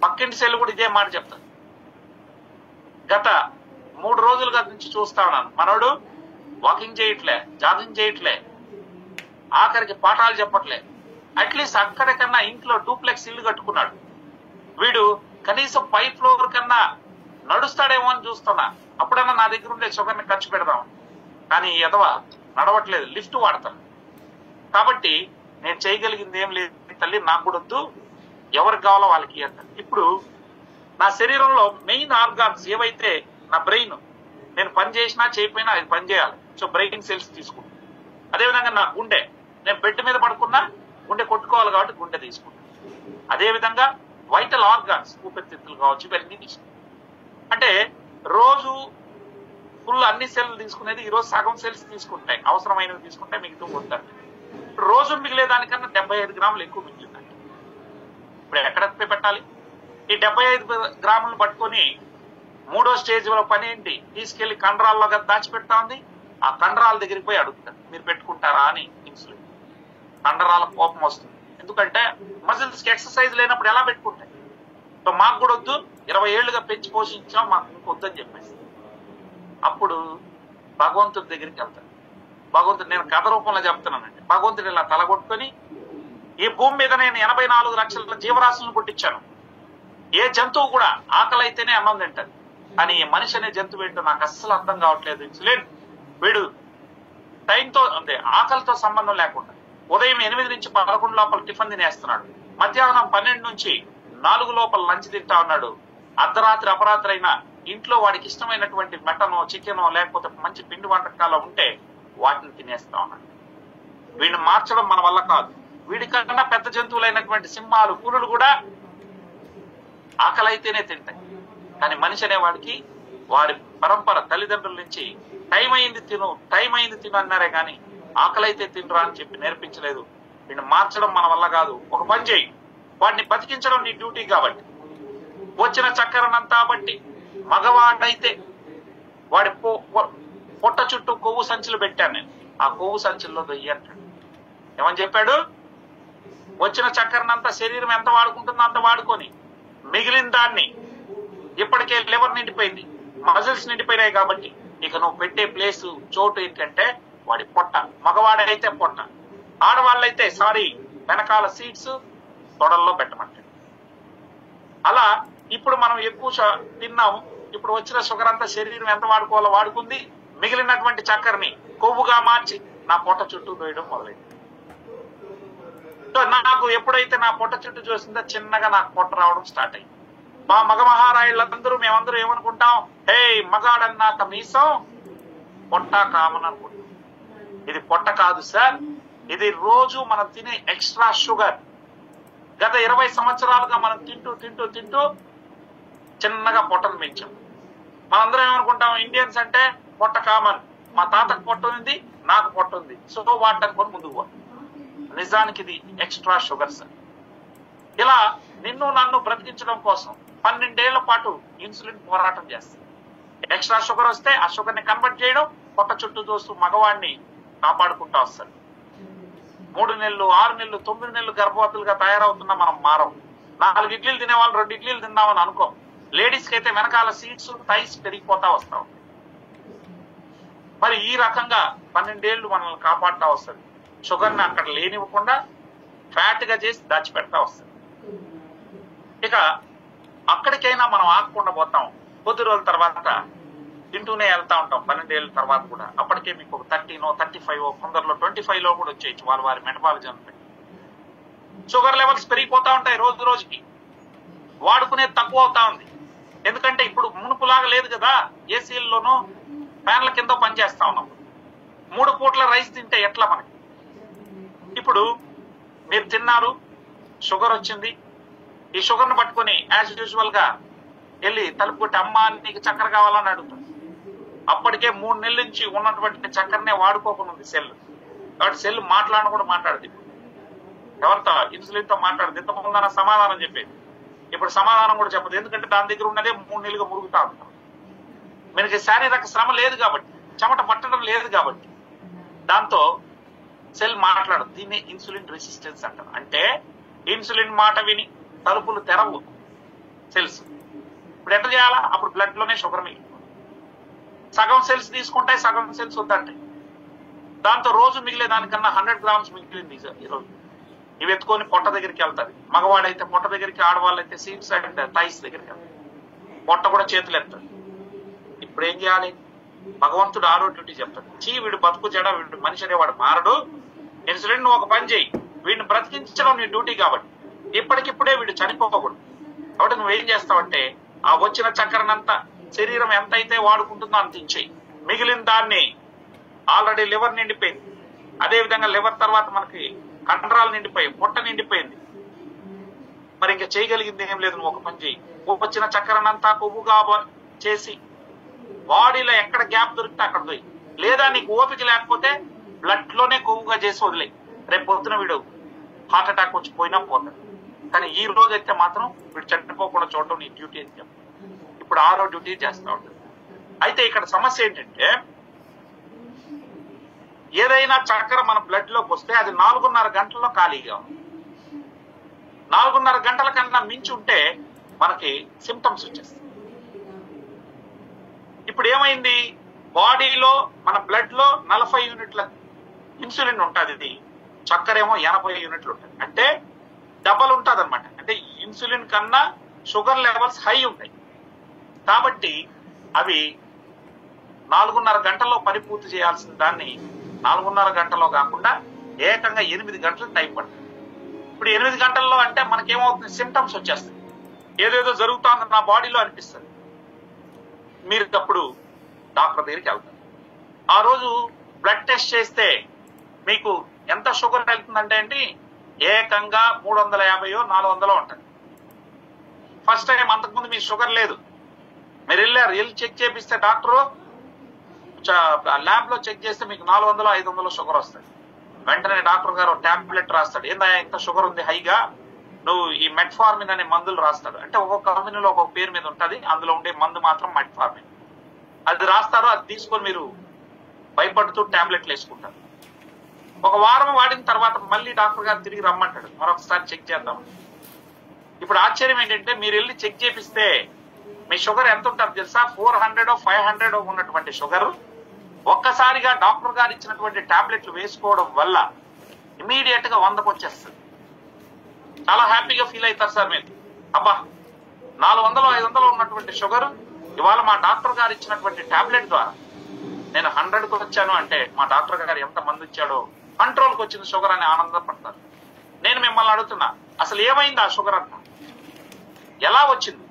పక్కింటి సెల్ కూడా ఇదే మాట చెప్తాను. గత 3 రోజులుగా నుంచి చూస్తా ఉన్నాను, మనోడు వాకింగ్ చేయట్లే, జాగింగ్ చేయట్లే, ఆఖరికి పాఠాలు చెప్పట్లే. అట్లీస్ట్ అక్కడికన్నా ఇంట్లో డూప్లెక్స్ ఇల్లు కట్టుకున్నాడు. వీడు కనీసం 5 ఫ్లోర్ కన్నా నడుస్తాడేమో అని చూస్తున్నా. అప్పుడన్నా నా దగ్గర ఉండే షుగర్ని ఖర్చు పెడదాం, కానీ ఎదవ నడవట్లేదు, లిఫ్ట్ వాడతాను. కాబట్టి నేను చేయగలిగింది ఏం లేదు తల్లి, నాకు కూడా వద్దు, ఎవరికి కావాలో వాళ్ళకి అంటారు. ఇప్పుడు నా శరీరంలో మెయిన్ ఆర్గాన్స్ ఏవైతే, నా బ్రెయిన్, నేను పని చేసినా చేయకపోయినా అది పని చేయాలి. సో బ్రెయిన్ సెల్స్ తీసుకుంటాను. అదేవిధంగా నా గుండె, నేను బెడ్ మీద పడుకున్నా గుండె కొట్టుకోవాలి కాబట్టి గుండె తీసుకుంటాను. అదేవిధంగా వైటల్ ఆర్గాన్స్, ఊపిరితిత్తులు కావచ్చు, ఇవన్నీ తీసుకుంటాను. అంటే రోజు ఫుల్ అన్ని సెల్లు తీసుకునేది ఈరోజు సగం సెల్స్ తీసుకుంటాయి, అవసరమైనవి తీసుకుంటాయి, మిగతా వద్దండి. రోజు మిగిలే దానికన్నా 75 గ్రాములు ఎక్కువ మిగిలిందండి. ఇప్పుడు ఎక్కడ పెట్టాలి? ఈ 75 గ్రాములను పట్టుకొని మూడో స్టేజ్ లో పని ఏంటి? తీసుకెళ్లి కండరాల్లో దాచిపెడతా ఉంది. ఆ కండరాల దగ్గరికి పోయి అడుగుతారు, మీరు పెట్టుకుంటారా అని. ఇన్సులిన్ కండరాల కోపం వస్తుంది. ఎందుకంటే మజిల్స్ కి ఎక్సర్సైజ్ లేనప్పుడు ఎలా పెట్టుకుంటాయి? సో మాకు కూడా వద్దు, 20 ఏళ్లుగా పెంచి పోషించాం, మాకు ఇంకొద్దని చెప్పేసి అప్పుడు భగవంతుడి దగ్గరికి వెళ్తాను. భగవంతుడు, నేను కథ రూపంలో చెప్తున్నానండి, భగవంతుడు ఇలా తలగొట్టుకొని, ఈ భూమి మీద నేను 84 లక్షల జీవరాశులను పుట్టించాను. ఏ జంతువు కూడా ఆకలి అయితేనే అన్నం తింటది, కానీ ఈ మనిషి అనే జంతువు ఏంటో నాకు అస్సలు అర్థం కావట్లేదు. ఇన్సులిన్ వీడు టైంతో అంటే ఆకలితో సంబంధం లేకుండా ఉదయం 8 నుంచి 11 లోపల టిఫిన్ తినేస్తున్నాడు, మధ్యాహ్నం 12 నుంచి 4 లోపల లంచ్ తింటా ఉన్నాడు, అర్ధరాత్రి అపరాత్రి అయినా ఇంట్లో వాడికి ఇష్టమైనటువంటి మటనో చికెనో లేకపోతే మంచి పిండి వంటకాలు ఉంటే వాటిని తినేస్తా ఉన్నాడు. వీడిని మార్చడం మన వల్ల కాదు. వీడికన్నా పెద్ద జంతువులైనటువంటి సింహాలు, పులులు కూడా ఆకలి అయితేనే తింటాయి, కానీ మనిషి అనేవాడికి వారి పరంపర తల్లిదండ్రుల నుంచి టైం అయింది తిను అన్నారే కానీ ఆకలి అయితే తినరా అని చెప్పి నేర్పించలేదు. వీడిని మార్చడం మన వల్ల కాదు. ఒక పని చేయి, వాడిని బతికించడం నీ డ్యూటీ కాబట్టి వచ్చిన చక్కెరనంతా బట్టి మగవాడైతే వాడి పొట్ట చుట్టూ కొవ్వు సంచులు పెట్టాను నేను, ఆ కొవ్వు సంచుల్లో దొయ్యి అంటాడు. ఏమని చెప్పాడు? వచ్చిన చక్కెరనంతా శరీరం ఎంత వాడుకుంటుందో అంత వాడుకొని మిగిలిన దాన్ని, ఇప్పటికే లివర్ నిండిపోయింది, మజిల్స్ నిండిపోయినాయి కాబట్టి ఇక నువ్వు పెట్టే ప్లేసు చోటు ఏంటంటే వాడి పొట్ట. మగవాడైతే పొట్ట, ఆడవాళ్ళైతే వెనకాల సీట్స్ తొడల్లో పెట్టమంటాడు. అలా ఇప్పుడు మనం ఎక్కువ తిన్నాము, ఇప్పుడు వచ్చిన షుగర్ అంతా శరీరం ఎంత వాడుకోవాలో వాడుకుంది, మిగిలినటువంటి చక్కెరని కొవ్వుగా మార్చి నా పొట్ట చుట్టూ దోయడం మొదలైంది. సో నాకు ఎప్పుడైతే నా పొట్ట చుట్టూ చూసిందో చిన్నగా నాకు పొట్ట రావడం స్టార్ట్ అయింది. మా మగ మహారాయులందరూ మేమందరూ ఏమనుకుంటాం? హే మగాడన్నాక మీసం పొట్ట కామన్ అనుకుంటాం. ఇది పొట్ట కాదు సార్, ఇది రోజు మనం తినే ఎక్స్ట్రా షుగర్. గత 20 సంవత్సరాలుగా మనం తింటూ చిన్నగా పొట్టను పెంచాం. మనందరం ఏమనుకుంటాం? ఇండియన్స్ అంటే పొట్ట కామన్, మా తాతకు పొట్ట ఉంది, నాకు పొట్ట ఉంది, సో వాటి అనుకొని ముందుకు పోతాం. నిజానికి ఇది ఎక్స్ట్రా షుగర్ సార్. ఇలా నిన్ను నన్ను బ్రతికించడం కోసం 12 ఏళ్ల పాటు ఇన్సులిన్ పోరాటం చేస్తుంది. ఎక్స్ట్రా షుగర్ వస్తే ఆ షుగర్ ని కన్వర్ట్ చేయడం, పొట్ట చుట్టూ చూస్తూ మగవాడిని కాపాడుకుంటా వస్తారు. 3 నెలలు, 6 నెలలు, 9 నెలలు గర్భవతులుగా తయారవుతున్నా మనం మారం. 4 ఇడ్లీలు తినేవాళ్ళు 2 ఇడ్లీలు తిన్నామని అనుకో. లేడీస్ కి అయితే వెనకాల సీట్స్ థైస్ పెరిగిపోతా వస్తాం. మరి ఈ రకంగా 12 ఏళ్లు మనల్ని కాపాడుతా వస్తుంది. షుగర్ ని అక్కడ లేనివ్వకుండా ఫ్యాట్ గా చేసి దాచిపెడతా వస్తుంది. ఇక అక్కడికైనా మనం ఆగకుండా పోతాం. కొద్ది రోజుల తర్వాత తింటూనే వెళ్తా ఉంటాం. 12 ఏళ్ళ తర్వాత కూడా అప్పటికే మీకు 13, 35, కొందరిలో 25 కూడా వచ్చేయచ్చు వారి మెటబాలిజం. షుగర్ లెవెల్స్ పెరిగిపోతా ఉంటాయి రోజు రోజుకి. వాడుకునేది తక్కువ అవుతా ఉంది. ఎందుకంటే ఇప్పుడు మునుపులాగా లేదు కదా, ఏసీల్లోనూ ఫ్యాన్ల కింద పనిచేస్తా ఉన్నాం. 3 పూట్ల రైస్ తింటే ఎట్లా మనకి? ఇప్పుడు మీరు తిన్నారు, షుగర్ వచ్చింది, ఈ షుగర్ ను పట్టుకొని యాజ్ యూజువల్ గా వెళ్ళి తలుపు కొట్టి అమ్మ నీకు చక్కెర కావాలని అడుగుతాం. అప్పటికే 3 నెలల నుంచి ఉన్నటువంటి చక్కెరనే వాడుకోకుండా ఉంది సెల్. కాబట్టి సెల్ మాట్లాడను కూడా మాట్లాడదు. ఎవరితో? ఇన్సులిన్ తో మాట్లాడదు. ఇంతకుముందు సమాధానం చెప్పేది, ఇప్పుడు సమాధానం కూడా చెప్పదు. ఎందుకంటే దాని దగ్గర ఉన్నదే 3 నెలలుగా మురుగుతా ఉంటాం. మనకి శారీరక శ్రమ లేదు కాబట్టి, చెమట పట్టడం లేదు కాబట్టి దాంతో సెల్ మాట్లాడదు. దీన్ని ఇన్సులిన్ రెసిస్టెన్స్ అంటారు. అంటే ఇన్సులిన్ మాట విని తలుపులు తెరవు సెల్స్. ఇప్పుడు ఎట్లా చేయాలా? అప్పుడు బ్లడ్ లోనే షుగర్ మిగిలి సగం సెల్స్ తీసుకుంటాయి, సగం సెల్స్ వద్దంటాయి. దాంతో రోజు మిగిలే దానికన్నా 100 గ్రామ్స్ మిగిలింది ఈరోజు. ఇవి ఎత్తుకొని పొట్ట దగ్గరికి వెళ్తారు. మగవాడైతే పొట్ట దగ్గరికి, ఆడవాళ్ళైతే సీట్స్ అండ్ థైస్ దగ్గరికి వెళ్తారు. పొట్ట కూడా చేతులు ఎత్తారు. ఇప్పుడు ఏం చేయాలి? భగవంతుడు ఆరో డ్యూటీ చెప్తాడు. వీడు బతుకు జడ, వీడు మనిషి అనేవాడు మారడు. ఇన్సులిన్ నువ్వు ఒక పని చేయి, వీడిని బ్రతికించడం నీ డ్యూటీ కాబట్టి ఇప్పటికిప్పుడే వీడు చనిపోకూడదు. కాబట్టి నువ్వేం చేస్తావంటే ఆ వచ్చిన చక్కెరనంతా శరీరం ఎంత అయితే వాడుకుంటుందో అంత ఇచ్చేయి. మిగిలిన దాన్ని ఆల్రెడీ లివర్ నిండిపోయింది, అదే విధంగా లివర్ తర్వాత మనకి కండరాలు నిండిపోయి పొట్ట నిండిపోయింది, మరి ఇంకా చేయగలిగింది ఏం లేదు. నువ్వు ఒక పని చేయి, వచ్చిన చక్కెరనంతా కొవ్వుగా చేసి బాడీలో ఎక్కడ గ్యాప్ దొరికితే అక్కడ పోయి, లేదా నీకు ఓపిక లేకపోతే బ్లడ్ లోనే కొవ్వుగా చేసి వదిలే. రేపు పొద్దున వీడు హార్ట్ అటాక్ వచ్చి పోయినా పోతాడు. కానీ ఈ రోజు అయితే మాత్రం వీడు చనిపోకుండా చూడటం నీ డ్యూటీ అని చెప్పు. ఇప్పుడు 6వ డ్యూటీ చేస్తా ఉంటుంది. అయితే ఇక్కడ సమస్య ఏంటంటే ఏదైనా చక్కెర మన బ్లడ్ లోకి వస్తే అది 4.5 గంటల్లో ఖాళీగా ఉంది. 4.5 గంటల కన్నా మించి ఉంటే మనకి సిమ్టమ్స్ వచ్చేస్తాయి. ఇప్పుడు ఏమైంది, బాడీలో మన బ్లడ్ లో 40 యూనిట్ల ఇన్సులిన్ ఉంటుంది, చక్కెర ఏమో 80 యూనిట్లు ఉంటుంది. అంటే డబల్ ఉంటుంది అనమాట. అంటే ఇన్సులిన్ కన్నా షుగర్ లెవెల్స్ హై ఉంటాయి. కాబట్టి అవి 4.5 గంటల్లో పరిపూర్తి చేయాల్సిన దాన్ని 4.5 గంటల్లో కాకుండా ఏకంగా 8 గంటలు టైం పడుతుంది. ఇప్పుడు 8 గంటల్లో అంటే మనకేమవుతుంది, సిమ్టమ్స్ వచ్చేస్తాయి, ఏదేదో జరుగుతుందని నా బాడీలో అనిపిస్తుంది. మీరు అప్పుడు డాక్టర్ దగ్గరికి వెళ్తారు. ఆ రోజు బ్లడ్ టెస్ట్ చేస్తే మీకు ఎంత షుగర్ వెళ్తుందంటే అండి ఏకంగా 350 400 ఉంటుంది. ఫస్ట్ టైం అంతకుముందు మీ షుగర్ లేదు, మీరు వెళ్ళి చెక్ చేపిస్తే డాక్టరు ల్యాబ్ లో చెక్ చేస్తే మీకు 400 500 షుగర్ వస్తుంది. వెంటనే డాక్టర్ గారు టాబ్లెట్ రాస్తాడు. ఏందా ఇంత షుగర్ ఉంది హైగా, నువ్వు ఈ మెట్ఫార్మిన్ అనే మందులు రాస్తాడు. అంటే ఒక్కొక్క కంపెనీలో ఒక్కొక్క పేరు మీద ఉంటుంది, అందులో ఉండే మందు మాత్రం మెట్ఫార్మిన్. అది రాస్తారు, అది తీసుకొని మీరు భయపడుతూ టాబ్లెట్లు వేసుకుంటారు. ఒక వారం వాడిన తర్వాత మళ్ళీ డాక్టర్ గారు తిరిగి రమ్మంటాడు, మరొకసారి చెక్ చేద్దాం. ఇప్పుడు ఆశ్చర్యం ఏంటంటే మీరు వెళ్ళి చెక్ చేపిస్తే మీ షుగర్ ఎంత ఉంటుంది తెలుసా, 400 500 ఉన్నటువంటి షుగర్ ఒక్కసారిగా డాక్టర్ గారు ఇచ్చినటువంటి టాబ్లెట్లు వేసుకోవడం వల్ల ఇమీడియట్ గా 100కు వచ్చేస్తుంది. చాలా హ్యాపీగా ఫీల్ అవుతారు సార్ మీరు. అబ్బా 400 500 ఉన్నటువంటి షుగర్ ఇవాళ మా డాక్టర్ గారు ఇచ్చినటువంటి టాబ్లెట్ ద్వారా నేను 100కు వచ్చాను అంటే మా డాక్టర్ గారు ఎంత మంది ఇచ్చాడో, కంట్రోల్కి వచ్చిన షుగర్ అని ఆనందపడతారు. నేను మిమ్మల్ని అడుగుతున్నా, అసలు ఏమైంది ఆ షుగర్ అంతా, ఎలా వచ్చింది?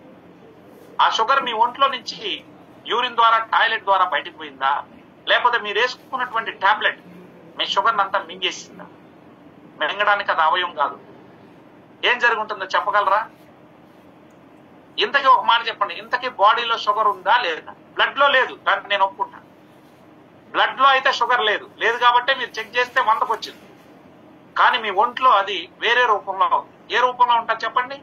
ఆ షుగర్ మీ ఒంట్లో నుంచి యూరిన్ ద్వారా టాయిలెట్ ద్వారా బయటకు పోయిందా, లేకపోతే మీరు వేసుకున్నటువంటి టాబ్లెట్ మీ షుగర్ అంతా మింగేసిందా? మింగడానికి అది అవయవం కాదు. ఏం జరుగుతుందో చెప్పగలరా? ఇంతకీ ఒక మాట చెప్పండి, ఇంతకీ బాడీలో షుగర్ ఉందా లేదా? బ్లడ్ లో లేదు, దాన్ని నేను ఒప్పుకుంటాను. బ్లడ్ లో అయితే షుగర్ లేదు, లేదు కాబట్టి మీరు చెక్ చేస్తే 100కు వచ్చింది. కానీ మీ ఒంట్లో అది వేరే రూపంలో ఉంది. ఏ రూపంలో ఉంటుంది చెప్పండి?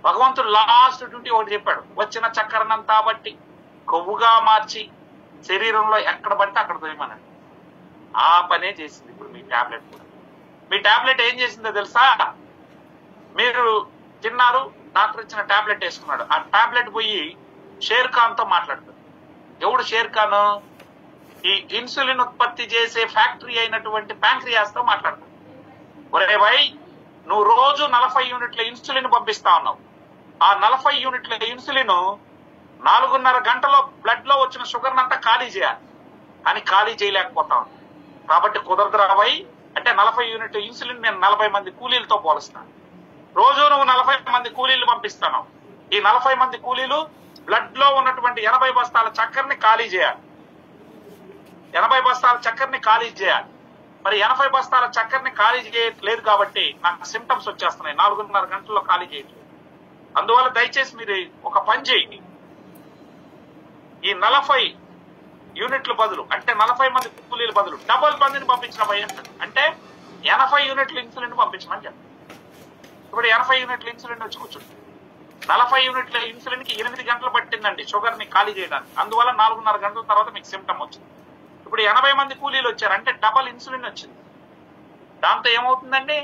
భగవంతుడు లాస్ట్ డ్యూటీ ఒకటి చెప్పాడు, వచ్చిన చక్కెరనంతా బట్టి కొవ్వుగా మార్చి శరీరంలో ఎక్కడ పడితే అక్కడ తోయమన్నాడు. ఆ పనే చేసింది ఇప్పుడు మీ టాబ్లెట్ కూడా. మీ టాబ్లెట్ ఏం చేసిందో తెలుసా? మీరు తిన్నారు, డాక్టర్ ఇచ్చిన టాబ్లెట్ వేసుకున్నాడు, ఆ టాబ్లెట్ పోయి షేర్ ఖాన్ తో మాట్లాడుతుంది. ఎవడు షేర్ ఖాన్? ఈ ఇన్సులిన్ ఉత్పత్తి చేసే ఫ్యాక్టరీ అయినటువంటి ప్యాంక్రియాస్ తో మాట్లాడుతుంది. ఒరే భాయ్, నువ్వు రోజు 40 యూనిట్ల ఇన్సులిన్ పంపిస్తా ఉన్నావు, ఆ 40 యూనిట్ల ఇన్సులిన్ 4.5 గంటలో బ్లడ్ లో వచ్చిన షుగర్ అంతా ఖాళీ చేయాలి, అని ఖాళీ చేయలేకపోతా ఉంది. కాబట్టి కుదరదురా భాయ్ అంటే 40 యూనిట్ల ఇన్సులిన్ నేను 40 మంది కూలీలతో పోలుస్తాను. రోజు నువ్వు 40 మంది కూలీలు పంపిస్తాను. ఈ 40 మంది కూలీలు బ్లడ్ లో ఉన్నటువంటి 80 బస్తాల చక్కెరని ఖాళీ చేయాలి. 80 బస్తాల చక్కెరని ఖాళీ చేయాలి. మరి 80 బస్తాల చక్కెరని ఖాళీ చేయట్లేదు కాబట్టి నాకు సిమ్టమ్స్ వచ్చేస్తున్నాయి. 4.5 గంటల్లో ఖాళీ చేయట్లేదు. అందువల్ల దయచేసి మీరు ఒక పని చేయండి, ఈ 40 యూనిట్ల బదులు అంటే 40 మంది కూలీల బదులు డబుల్ మందిని పంపించిన భయం అంటే 80 యూనిట్ల ఇన్సులిన్ పంపించమని చెప్పండి. ఇప్పుడు 80 యూనిట్ల ఇన్సులిన్ వచ్చి కూర్చుంటుంది. 40 యూనిట్ల ఇన్సులిన్ కి 8 గంటలు పట్టిందండి షుగర్ ని ఖాళీ చేయడానికి. అందువల్ల 4.5 గంటల తర్వాత మీకు సిమ్టమ్ వచ్చింది. ఇప్పుడు 80 మంది కూలీలు వచ్చారు అంటే డబల్ ఇన్సులిన్ వచ్చింది. దాంతో ఏమవుతుందండి,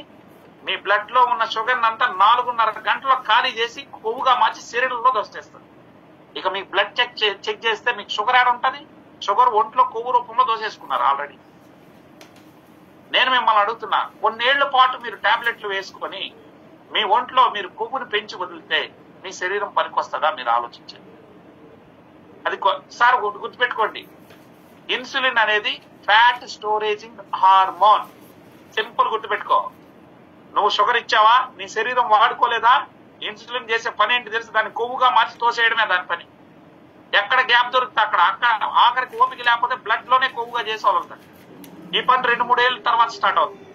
మీ బ్లడ్ లో ఉన్న షుగర్ అంతా 4.5 గంటల్లో ఖాళీ చేసి కొవ్వుగా మార్చి శరీరంలో దోసేస్తుంది. ఇక మీకు బ్లడ్ చెక్ చేస్తే మీకు షుగర్ యాడ్ ఉంటుంది. షుగర్ ఒంట్లో కొవ్వు రూపంలో దోసేసుకున్నారు ఆల్రెడీ. నేను మిమ్మల్ని అడుగుతున్నా, కొన్నేళ్ల పాటు మీరు టాబ్లెట్లు వేసుకొని మీ ఒంట్లో మీరు కొవ్వుని పెంచి వదిలితే మీ శరీరం పనికొస్తుందా? మీరు ఆలోచించండి. అది సార్ గుర్తుపెట్టుకోండి, ఇన్సులిన్ అనేది ఫ్యాట్ స్టోరేజింగ్ హార్మోన్. సింపుల్ గుర్తుపెట్టుకో. నువ్వు షుగర్ ఇచ్చావా, నీ శరీరం వాడుకోలేదా, ఇన్సులిన్ చేసే పని ఏంటి తెలుసు, దాన్ని కొవ్వుగా మార్చి తోసేయడమే దాని పని. ఎక్కడ గ్యాప్ దొరికితే అక్కడ ఆఖరికి ఓపిక లేకపోతే బ్లడ్ లోనే కొవ్వుగా చేసి వదులుతారు. ఈ పని 2-3 ఏళ్ళ తర్వాత స్టార్ట్ అవుతుంది.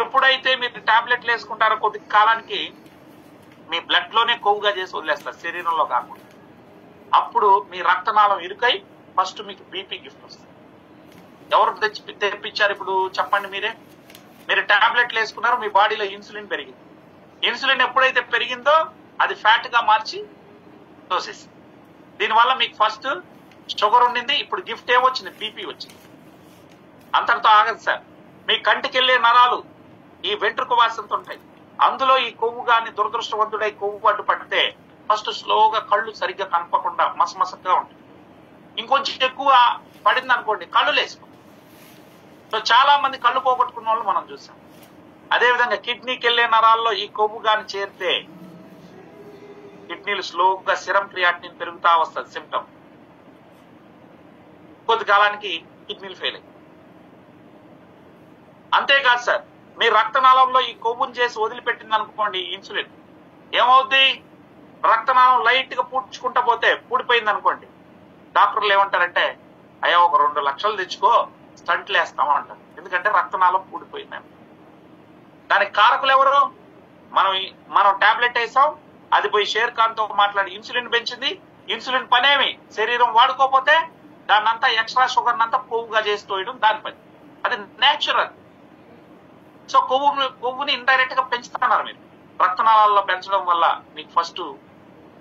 ఎప్పుడైతే మీరు టాబ్లెట్లు వేసుకుంటారో కొద్ది కాలానికి మీ బ్లడ్ లోనే కొవ్వుగా చేసి వదిలేస్తారు, శరీరంలో కాకుండా. అప్పుడు మీ రక్తనాళం ఇరుకై ఫస్ట్ మీకు బీపీ గిఫ్ట్ వస్తుంది. ఎవరు తెప్పించారు ఇప్పుడు చెప్పండి మీరే. మీరు టాబ్లెట్లు వేసుకున్నారు, మీ బాడీలో ఇన్సులిన్ పెరిగింది. ఇన్సులిన్ ఎప్పుడైతే పెరిగిందో అది ఫ్యాట్ గా మార్చి తోసేసింది. దీనివల్ల మీకు ఫస్ట్ షుగర్ ఉండింది, ఇప్పుడు గిఫ్ట్ ఏమొచ్చింది, బీపీ వచ్చింది. అంతటితో ఆగదు సార్. మీ కంటికి వెళ్లే నరాలు ఈ వెంట్రుక వాసనతో ఉంటాయి. అందులో ఈ కొవ్వు గాని దురదృష్టవంతుడై కొవ్వు అడ్డు పడితే ఫస్ట్ స్లోగా కళ్ళు సరిగ్గా కనపకుండా మసమసగా ఉంటాయి. ఇంకొంచెం ఎక్కువ పడింది అనుకోండి కళ్ళు లేసుకో. సో చాలా మంది కళ్ళు పోగొట్టుకున్న వాళ్ళు మనం చూసాం. అదేవిధంగా కిడ్నీకి వెళ్లే నరాల్లో ఈ కొవ్వు గాని చేరితే కిడ్నీలు స్లోగా సిరం క్రియాటినిన్ పెరుగుతా వస్తుంది సిమ్టమ్. కొద్ది కాలానికి కిడ్నీలు ఫెయిల్ అయ్యి. అంతేకాదు సార్, మీ రక్తనాళంలో ఈ కొవ్వును చేసి వదిలిపెట్టింది అనుకోండి ఇన్సులిన్, ఏమవుద్ది, రక్తనాళం లైట్ గా పూడ్చుకుంటా పోతే పూడిపోయింది అనుకోండి, డాక్టర్లు ఏమంటారంటే అయ్యా ఒక 2 లక్షలు తెచ్చుకో స్టంట్లు వేస్తాము అంటారు. ఎందుకంటే రక్తనాళం పూడిపోయిందని. దానికి కారకులు ఎవరు, మనం టాబ్లెట్ వేసాం, అది పోయి షేర్ ఖాన్ తో మాట్లాడి ఇన్సులిన్ పెంచింది. ఇన్సులిన్ పనేమి శరీరం వాడుకోపోతే దాన్నంతా ఎక్స్ట్రా షుగర్ నంతా కొవ్వుగా చేసి తోయడం దాని పని. అది నేచురల్. సో కొవ్వుని ఇండైరెక్ట్ గా పెంచుతున్నారు మీరు. రక్తనాళాల్లో పెంచడం వల్ల మీకు ఫస్ట్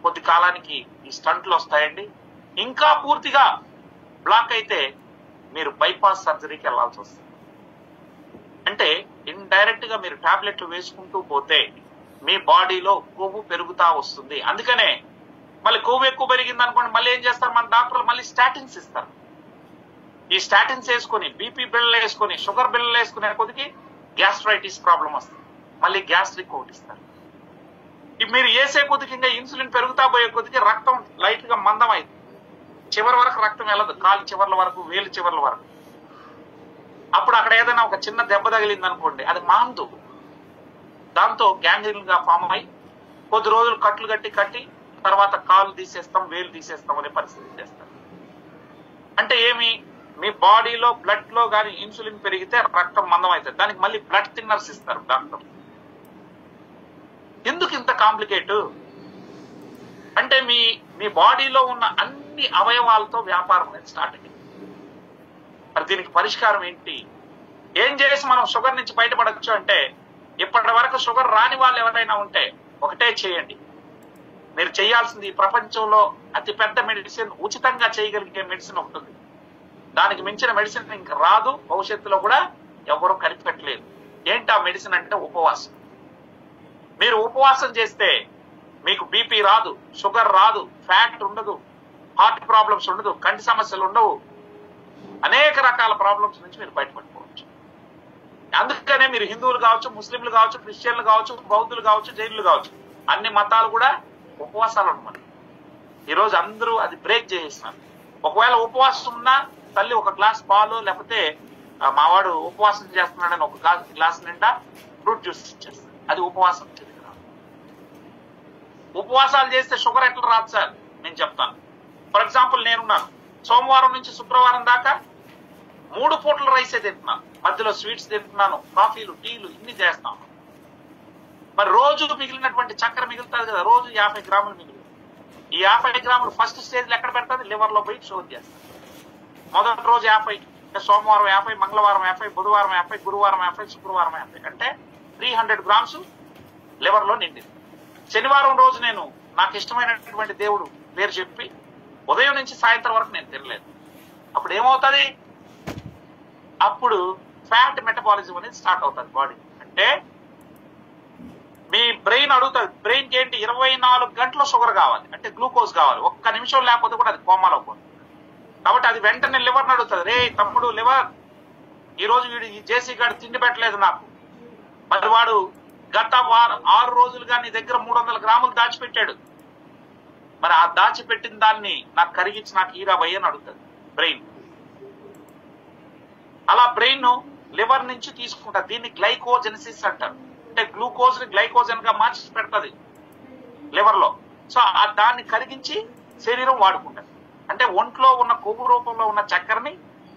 కొద్ది కాలానికి ఈ స్టంట్లు వస్తాయండి. ఇంకా పూర్తిగా బ్లాక్ అయితే మీరు బైపాస్ సర్జరీకి వెళ్లాల్సి వస్తుంది. అంటే ఇండైరెక్ట్ గా మీరు టాబ్లెట్లు వేసుకుంటూ పోతే మీ బాడీలో కొవ్వు పెరుగుతా వస్తుంది. అందుకనే మళ్ళీ కొవ్వు ఎక్కువ పెరిగింది అనుకోండి, మళ్ళీ ఏం చేస్తారు మన డాక్టర్లు, మళ్ళీ స్టాటిన్స్ ఇస్తారు. ఈ స్టాటిన్స్ వేసుకుని బీపీ బిళ్ళలు వేసుకుని షుగర్ బిళ్ళలు వేసుకునే కొద్దికి గ్యాస్ట్రైటిస్ ప్రాబ్లం వస్తుంది. మళ్ళీ గ్యాస్ట్రిక్ ఒకటి ఇస్తారు. మీరు వేసే కొద్దికి ఇంకా ఇన్సులిన్ పెరుగుతా పోయే కొద్దికి రక్తం లైట్ గా మందం అయింది. చివరి వరకు రక్తం వెళ్ళదు, కాలు చివర్ల వరకు, వేలు చివర్ల వరకు. అప్పుడు అక్కడ ఏదైనా ఒక చిన్న దెబ్బ తగిలింది అనుకోండి, అది మాందు. దాంతో గ్యాంగ్రీన్ గా ఫామ్ అయి కొద్ది రోజులు కట్లు కట్టి తర్వాత కాలు తీసేస్తాం, వేలు తీసేస్తాం అనే పరిస్థితి చేస్తారు. అంటే ఏమి, మీ బాడీలో బ్లడ్ లో గాని ఇన్సులిన్ పెరిగితే రక్తం మందం అవుతుంది. దానికి మళ్ళీ బ్లడ్ థిన్నర్స్ ఇస్తారు డాక్టర్. ఎందుకు ఇంత కాంప్లికేట్ అంటే మీ బాడీలో ఉన్న అన్ని అవయవాలతో వ్యాపారం అనేది స్టార్ట్ అయింది. మరి దీనికి పరిష్కారం ఏంటి, ఏం చేసి మనం షుగర్ నుంచి బయటపడచ్చు అంటే, ఇప్పటి వరకు షుగర్ రాని వాళ్ళు ఎవరైనా ఉంటే ఒకటే చేయండి. మీరు చేయాల్సింది, ఈ ప్రపంచంలో అతిపెద్ద మెడిసిన్, ఉచితంగా చేయగలిగే మెడిసిన్ ఒకటి ఉంది. దానికి మించిన మెడిసిన్ ఇంకా రాదు, భవిష్యత్తులో కూడా ఎవరు కనిపెట్టలేదు. ఏంటి ఆ మెడిసిన్ అంటే ఉపవాసం. మీరు ఉపవాసం చేస్తే మీకు బీపీ రాదు, షుగర్ రాదు, ఫ్యాట్ ఉండదు, హార్ట్ ప్రాబ్లమ్స్ ఉండదు, కంటి సమస్యలు ఉండవు, అనేక రకాల ప్రాబ్లమ్స్ నుంచి మీరు బయటపడిపోవచ్చు. అందుకనే మీరు హిందువులు కావచ్చు, ముస్లింలు కావచ్చు, క్రిస్టియన్లు కావచ్చు, బౌద్ధులు కావచ్చు, జైనులు కావచ్చు, అన్ని మతాలు కూడా ఉపవాసాలు అనమాట. ఈరోజు అందరూ అది బ్రేక్ చేసేస్తున్నారు. ఒకవేళ ఉపవాసం ఉన్నా తల్లి ఒక గ్లాస్ పాలు, లేకపోతే మావాడు ఉపవాసం చేస్తున్నాడని ఒక గ్లాస్ నిండా ఫ్రూట్ జ్యూస్ ఇచ్చేస్తారు. అది ఉపవాసం తిరిగి రాదు. ఉపవాసాలు చేస్తే షుగర్ ఎట్లా రాదు సార్ నేను చెప్తాను. ఫర్ ఎగ్జాంపుల్ నేనున్నాను, సోమవారం నుంచి శుక్రవారం దాకా 3 పూటల రైసే తింటున్నాను, మధ్యలో స్వీట్స్ తింటున్నాను, కాఫీలు, టీలు ఇన్ని చేస్తాను. మరి రోజు మిగిలినటువంటి చక్కెర మిగులుతుంది కదా, రోజు 50 గ్రాములు మిగులుతుంది. ఈ 50 గ్రాములు ఫస్ట్ స్టేజ్ లో ఎక్కడ పెడుతుంది, లివర్ లో పోయి స్టోర్ చేస్తుంది. మొదటి రోజు 50, సోమవారం 50, మంగళవారం 50, బుధవారం 50, గురువారం 50, శుక్రవారం 50, అంటే 300 గ్రామ్స్ లివర్ లో నిండింది. శనివారం రోజు నేను నాకు ఇష్టమైనటువంటి దేవుడు పేరు చెప్పి ఉదయం నుంచి సాయంత్రం వరకు నేను తినలేదు. అప్పుడు ఏమవుతుంది, అప్పుడు ఫ్యాట్ మెటబాలిజం అనేది స్టార్ట్ అవుతుంది బాడీ. అంటే మీ బ్రెయిన్ అడుగుతుంది, బ్రెయిన్ కి ఏంటి 24 గంటలు షుగర్ కావాలి, అంటే గ్లూకోజ్ కావాలి. ఒక్క నిమిషం లేకపోతే కూడా అది కోమాలో పోతుంది. కాబట్టి అది వెంటనే లివర్ అడుగుతుంది, రే తమ్ముడు లివర్, ఈ రోజు వీడు ఈ జేసీ గారు తిండి పెట్టలేదు నాకు, మరి వాడు గత 6 రోజులుగా నీ దగ్గర 300 గ్రాములు దాచిపెట్టాడు, మరి ఆ దాచిపెట్టిన దాన్ని నాకు కరిగించి నాకు ఈరా భయ్య అని అడుగుతుంది బ్రెయిన్. అలా బ్రెయిన్ లివర్ నుంచి తీసుకుంటారు. దీన్ని గ్లైకోజెనసిస్ అంటారు. ఉండే గ్లూకోజ్ ని గ్లైకోజన్ గా మార్చి పెడుతుంది లివర్ లో. సో దాన్ని కరిగించి శరీరం వాడుకుంటుంది. అంటే ఒంట్లో ఉన్న కొవ్వు రూపంలో ఉన్న చక్కెరని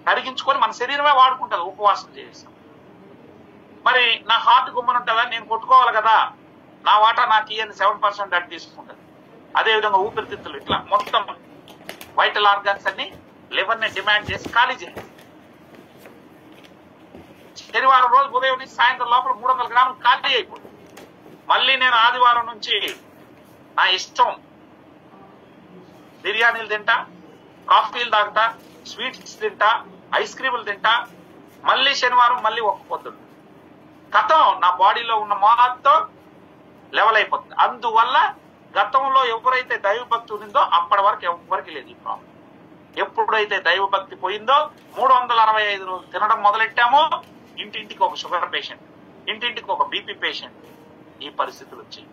కరిగించుకొని మన శరీరమే వాడుకుంటుంది ఉపవాసం చేస్తాం. మరి నా హార్ట్ గుమ్మని ఉంటుందా, నేను కొట్టుకోవాలి కదా, నా వాటా నాకు ఇయని 7% అది తీసుకుంటుంది. అదేవిధంగా ఊపిరితిత్తులు, ఇట్లా మొత్తం వైటల్ ఆర్గాన్స్ అన్ని లివర్ ని డిమాండ్ చేసి ఖాళీ చేయాలి. శనివారం రోజు ఉదయం నుంచి సాయంత్రం లోపల 300 గ్రాములు ఖాళీ అయిపోతుంది. మళ్ళీ నేను ఆదివారం నుంచి నా ఇష్టం బిర్యానీలు తింటా, కాఫీలు తాగుతా, స్వీట్స్ తింటా, ఐస్ క్రీములు తింటా. మళ్ళీ శనివారం మళ్ళీ ఒక్క పొద్దుంది గతం నా బాడీలో ఉన్న మొత్తం లెవెల్ అయిపోతుంది. అందువల్ల గతంలో ఎవరైతే దైవభక్తి ఉందో అప్పటి వరకు ఎవరికి లేదు ఈ ప్రాబ్లం. ఎప్పుడైతే దైవభక్తి పోయిందో 365 రోజులు తినడం మొదలెట్టామో ఇంటింటికి ఒక షుగర్ పేషెంట్, ఇంటింటికి ఒక బీపీ పేషెంట్, ఈ పరిస్థితులు వచ్చాయి.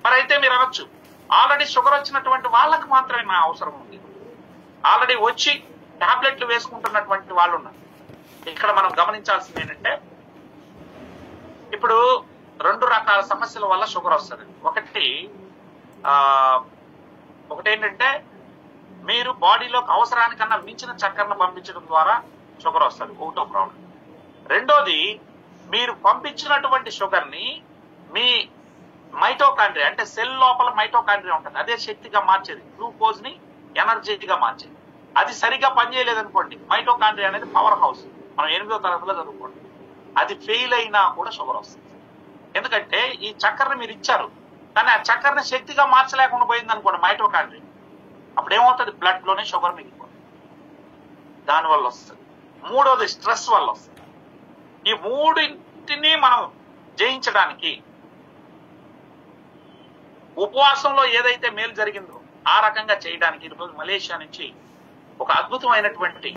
మరి అయితే మీరు అనొచ్చు, ఆల్రెడీ షుగర్ వచ్చినటువంటి వాళ్ళకి మాత్రమే నా అవసరం ఉంది, ఆల్రెడీ వచ్చి టాబ్లెట్లు వేసుకుంటున్నటువంటి వాళ్ళు ఉన్నారు. ఇక్కడ మనం గమనించాల్సింది ఏంటంటే, ఇప్పుడు 2 రకాల సమస్యల వల్ల షుగర్ వస్తుంది. ఒకటి ఏంటంటే, మీరు బాడీలోకి అవసరానికన్నా మించిన చక్కెరను పంపించడం ద్వారా షుగర్ వస్తుంది, ఒకటో ప్రాబ్లం. రెండోది, మీరు పంపించినటువంటి షుగర్ ని మీ మైటోకాండ్రియా అంటే సెల్ లోపల మైటోకాండ్రియా ఉంటుంది, అదే శక్తిగా మార్చేది, గ్లూకోజ్ ని ఎనర్జీగా మార్చేది. అది సరిగా పనిచేయలేదనుకోండి, మైటోకాండ్రియా అనేది పవర్ హౌస్, మనం 8వ తరగతిలో చదువుకోండి, అది ఫెయిల్ అయినా కూడా షుగర్ వస్తుంది. ఎందుకంటే ఈ చక్కెరని మీరు ఇచ్చారు, కానీ ఆ చక్కెరని శక్తిగా మార్చలేకుండా పోయింది అనుకోండి మైటోకాండ్రియా, అప్పుడు ఏమవుతుంది, బ్లడ్ లోనే షుగర్ మిగిలిపోతుంది, దానివల్ల వస్తుంది. మూడోది స్ట్రెస్ వల్ల వస్తుంది. ఈ మూడింటిని మనం జయించడానికి ఉపవాసంలో ఏదైతే మేలు జరిగిందో ఆ రకంగా చేయడానికి ఈరోజు మలేషియా నుంచి ఒక అద్భుతమైనటువంటి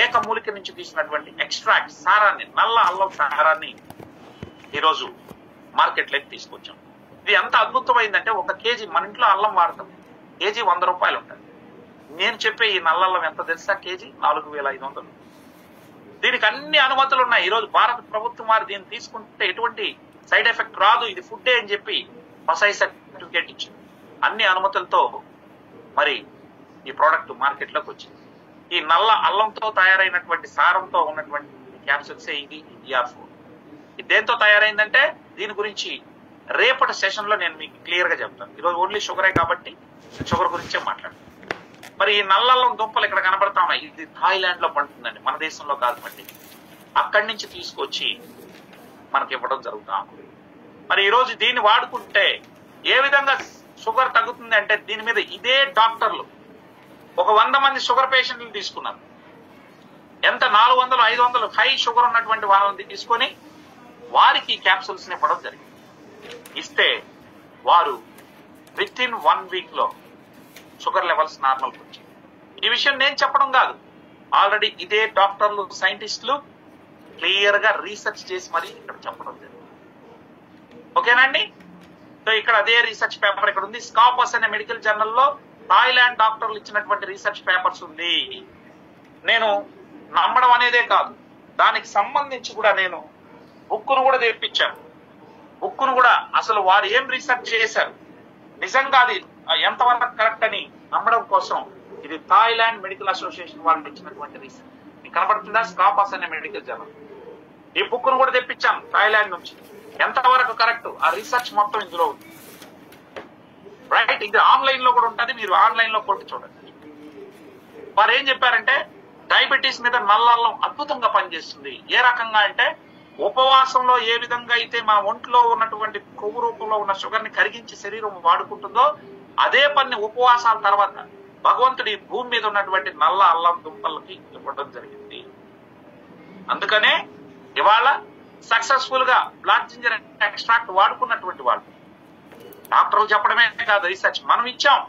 ఏకమూలిక నుంచి తీసినటువంటి ఎక్స్ట్రాక్ట్ సారాన్ని, నల్ల అల్లం సారాన్ని ఈరోజు మార్కెట్లోకి తీసుకొచ్చాం. ఇది ఎంత అద్భుతమైందంటే, 1 కేజీ మన ఇంట్లో అల్లం వాడతాం, కేజీ 100 రూపాయలు ఉంటుంది. నేను చెప్పే ఈ నల్లల్లం ఎంత తెలుసా, కేజీ 4500. దీనికి అన్ని అనుమతులు ఉన్నాయి. ఈరోజు భారత ప్రభుత్వం వారు దీన్ని తీసుకుంటే ఎటువంటి సైడ్ ఎఫెక్ట్ రాదు, ఇది ఫుడ్డే అని చెప్పి ఫసై సర్టిఫికేట్ ఇచ్చింది. అన్ని అనుమతులతో మరి ఈ ప్రోడక్ట్ మార్కెట్ లోకి వచ్చింది. ఈ నల్ల అల్లంతో తయారైనటువంటి సారంతో ఉన్నటువంటి క్యాప్సూల్సే ఇది ER4. ఇది దేంతో తయారైందంటే దీని గురించి రేపటి సెషన్ లో నేను మీకు క్లియర్ గా చెప్తాను. ఈరోజు ఓన్లీ షుగరే కాబట్టి షుగర్ గురించే మాట్లాడతాను. మరి ఈ నల్లల్లం దుంపలు ఇక్కడ కనబడతా ఉన్నాయి, ఇది థాయిలాండ్ లో పండుతుందండి, మన దేశంలో కాదు పండి. అక్కడి నుంచి తీసుకొచ్చి మనకి ఇవ్వడం జరుగుతా. మరి ఈరోజు దీన్ని వాడుకుంటే ఏ విధంగా షుగర్ తగ్గుతుంది అంటే, దీని మీద ఇదే డాక్టర్లు ఒక 100 మంది షుగర్ పేషెంట్లు తీసుకున్నారు. ఎంత 400, 500 హై షుగర్ ఉన్నటువంటి వాళ్ళని తీసుకొని వారికి ఈ క్యాప్సూల్స్ ఇవ్వడం జరిగింది. ఇస్తే వారు విత్ ఇన్ 1 వీక్ లో షుగర్ లెవెల్స్ నార్మల్కి వచ్చాయి. ఈ విషయం నేను చెప్పడం కాదు, ఆల్రెడీ ఇదే డాక్టర్లు, సైంటిస్టులు క్లియర్ గా రీసెర్చ్ చేసి మరి ఇక్కడ చెప్పడం జరిగింది. ఓకేనండి. సో ఇక్కడ అదే రీసెర్చ్ పేపర్ ఇక్కడ ఉంది, స్కాపస్ అనే మెడికల్ జర్నల్లో థాయిలాండ్ డాక్టర్లు ఇచ్చినటువంటి రీసెర్చ్ పేపర్స్ ఉంది. నేను నమ్మడం అనేదే కాదు, దానికి సంబంధించి కూడా నేను బుక్కును కూడా తెప్పించాను. బుక్కును కూడా అసలు వారు ఏం రీసెర్చ్ చేశారు, నిజంగా అది ఎంతవరకు కరెక్ట్ అని నమ్మడం కోసం ఇది థాయిలాండ్ మెడికల్ అసోసియేషన్ వాళ్ళు ఇచ్చినటువంటి రీసెర్చ్. మీకు కనబడుతుందా, స్కాపస్ అనే మెడికల్ జర్నల్. ఈ బుక్కును కూడా తెప్పించాను థాయిలాండ్ నుంచి, ఎంతవరకు కరెక్ట్ ఆ రీసెర్చ్ మొత్తం ఇందులో ఉంది. రైట్, ఇది ఆన్లైన్ లో కూడా ఉంటుంది, మీరు ఆన్లైన్ లో కొట్టి చూడండి. వారు ఏం చెప్పారంటే, డయాబెటీస్ మీద నల్లల్లం అద్భుతంగా పనిచేస్తుంది. ఏ రకంగా అంటే, ఉపవాసంలో ఏ విధంగా అయితే మన ఒంట్లో ఉన్నటువంటి కొవ్వు రూపంలో ఉన్న షుగర్ ని కరిగించి శరీరం వాడుకుంటుందో అదే పని ఉపవాసాల తర్వాత భగవంతుడి భూమి మీద ఉన్నటువంటి నల్ల అల్లం దుంపలకి ఇవ్వడం జరిగింది. అందుకనే ఇవాళ సక్సెస్ఫుల్ గా బ్లాక్ జింజర్ ఎక్స్ట్రాక్ట్ వాడుకున్నటువంటి వాళ్ళు, డాక్టర్లు చెప్పడమే కాదు, రీసెర్చ్ మనం ఇచ్చాం.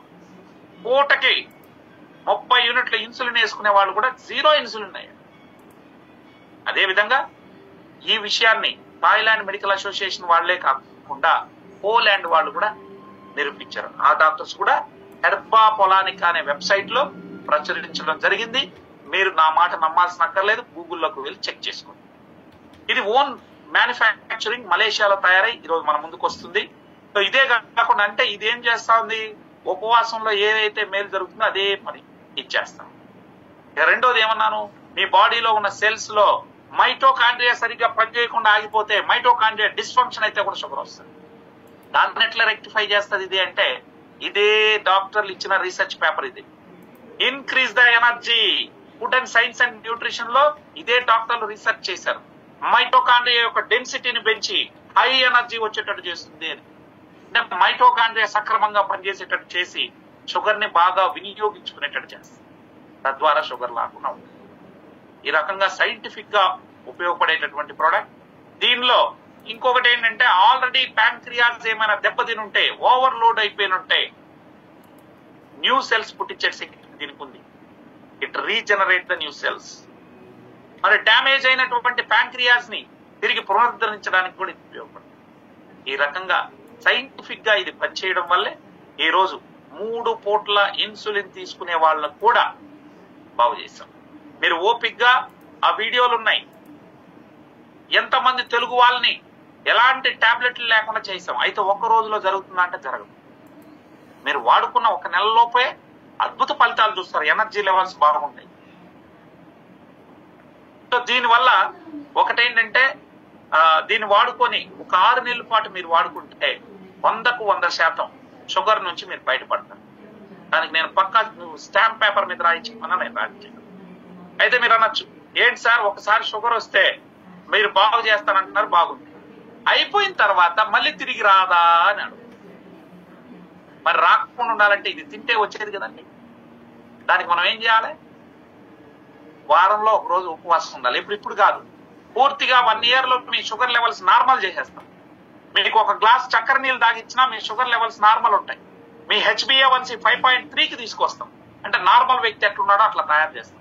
పూటకి 30 యూనిట్ల ఇన్సులిన్ వేసుకునే వాళ్ళు కూడా 0 ఇన్సులిన్ అయ్యారు. అదేవిధంగా ఈ విషయాన్ని థాయిలాండ్ మెడికల్ అసోసియేషన్ వాళ్లే కాకుండా పోలాండ్ వాళ్ళు కూడా నిరూపించారు. ఆ డాక్టర్స్ కూడా హెర్బా పొలానికా అనే వెబ్సైట్ లో ప్రచురించడం జరిగింది. మీరు నా మాట నమ్మాల్సిన అక్కర్లేదు, గూగుల్లోకి వెళ్ళి చెక్ చేసుకోండి. ఇది ఓన్ మ్యానుఫ్యాక్చరింగ్ మలేషియాలో తయారై ఈరోజు మన ముందుకు వస్తుంది. సో ఇదే కాకుండా అంటే ఇది ఏం చేస్తా ఉంది, ఉపవాసంలో ఏదైతే మేలు జరుగుతుందో అదే పని ఇచ్చేస్తాం. ఇక రెండోది ఏమన్నాను, మీ బాడీలో ఉన్న సెల్స్ లో మైటోకాండ్రియా సరిగ్గా పనిచేయకుండా ఆగిపోతే, మైటోకాండ్రియా డిస్ఫంక్షన్ అయితే కూడా షుగర్ వస్తుంది. దాన్ని ఎట్లా రెక్టిఫై చేస్తుంది ఇది అంటే, ఇదే డాక్టర్లు ఇచ్చిన రీసెర్చ్ పేపర్ ఇది. Increase the energy, food and science and nutrition లో ఇదే డాక్టర్లు రీసెర్చ్ చేశారు. మైటోకాండ్రియా యొక్క డెన్సిటీని పెంచి హై ఎనర్జీ వచ్చేటట్టు చేస్తుంది అని. అంటే మైటోకాండ్రియా సక్రమంగా పనిచేసేటట్టు చేసి షుగర్ ని బాగా వినియోగించుకునేటట్టు చేస్తుంది. తద్వారా షుగర్ రాకుండా ఉంటుంది. ఈ రకంగా సైంటిఫిక్ గా ఉపయోగపడేటటువంటి ప్రోడక్ట్. దీనిలో ఇంకొకటి ఏంటంటే, ఆల్రెడీ ప్యాంక్రియాస్ ఏమైనా దెబ్బతిని ఉంటే, ఓవర్లోడ్ అయిపోయిన ఉంటే, న్యూ సెల్స్ పుట్టించే శక్తి దీనికి ఉంది. It regenerate the new cells. మరి డ్యామేజ్ అయినటువంటి ప్యాంక్రియాస్ ని తిరిగి పునరుద్ధరించడానికి కూడా ఇది ఉపయోగపడుతుంది. ఈ రకంగా సైంటిఫిక్ గా ఇది పనిచేయడం వల్లే ఈ రోజు 3 పూట్ల ఇన్సులిన్ తీసుకునే వాళ్ళకు కూడా బాగు చేశాం. మీరు ఓపిక్ గా ఆ వీడియోలు ఉన్నాయి. ఎంతమంది తెలుగు వాళ్ళని ఎలాంటి టాబ్లెట్లు లేకుండా చేసాం. అయితే ఒక్క రోజులో జరుగుతుందా అంటే జరగదు. మీరు వాడుకున్న 1 నెల లోపే అద్భుత ఫలితాలు చూస్తారు. ఎనర్జీ లెవెల్స్ బాగుంటాయి. సో దీనివల్ల ఒకటేంటంటే, దీన్ని వాడుకొని ఒక 6 నెలల పాటు మీరు వాడుకుంటే 100కు 100% షుగర్ నుంచి మీరు బయటపడతారు. దానికి నేను పక్కా స్టాంప్ పేపర్ మీద రాయించమన్నా నేను రాయించాను. అయితే మీరు అనొచ్చు, ఏంటి సార్ ఒకసారి షుగర్ వస్తే మీరు బాగు చేస్తానంటున్నారు, బాగుంది, అయిపోయిన తర్వాత మళ్ళీ తిరిగి రాదా అని అడుగు. మరి రాకుండా ఉండాలంటే ఇది తింటే వచ్చేది కదండి. దానికి మనం ఏం చేయాలి, వారంలో 1 రోజు ఉపవాసం ఉండాలి. ఇప్పుడు కాదు, పూర్తిగా 1 year లో మీ షుగర్ లెవెల్స్ నార్మల్ చేసేస్తాం. మీకు ఒక గ్లాస్ చక్కెర నీళ్ళు తాగిచ్చినా మీ షుగర్ లెవెల్స్ నార్మల్ ఉంటాయి. మీ HbA1c 5.3కి తీసుకొస్తాం. అంటే నార్మల్ వ్యక్తి ఎట్లున్నాడో అట్లా తయారు చేస్తాం.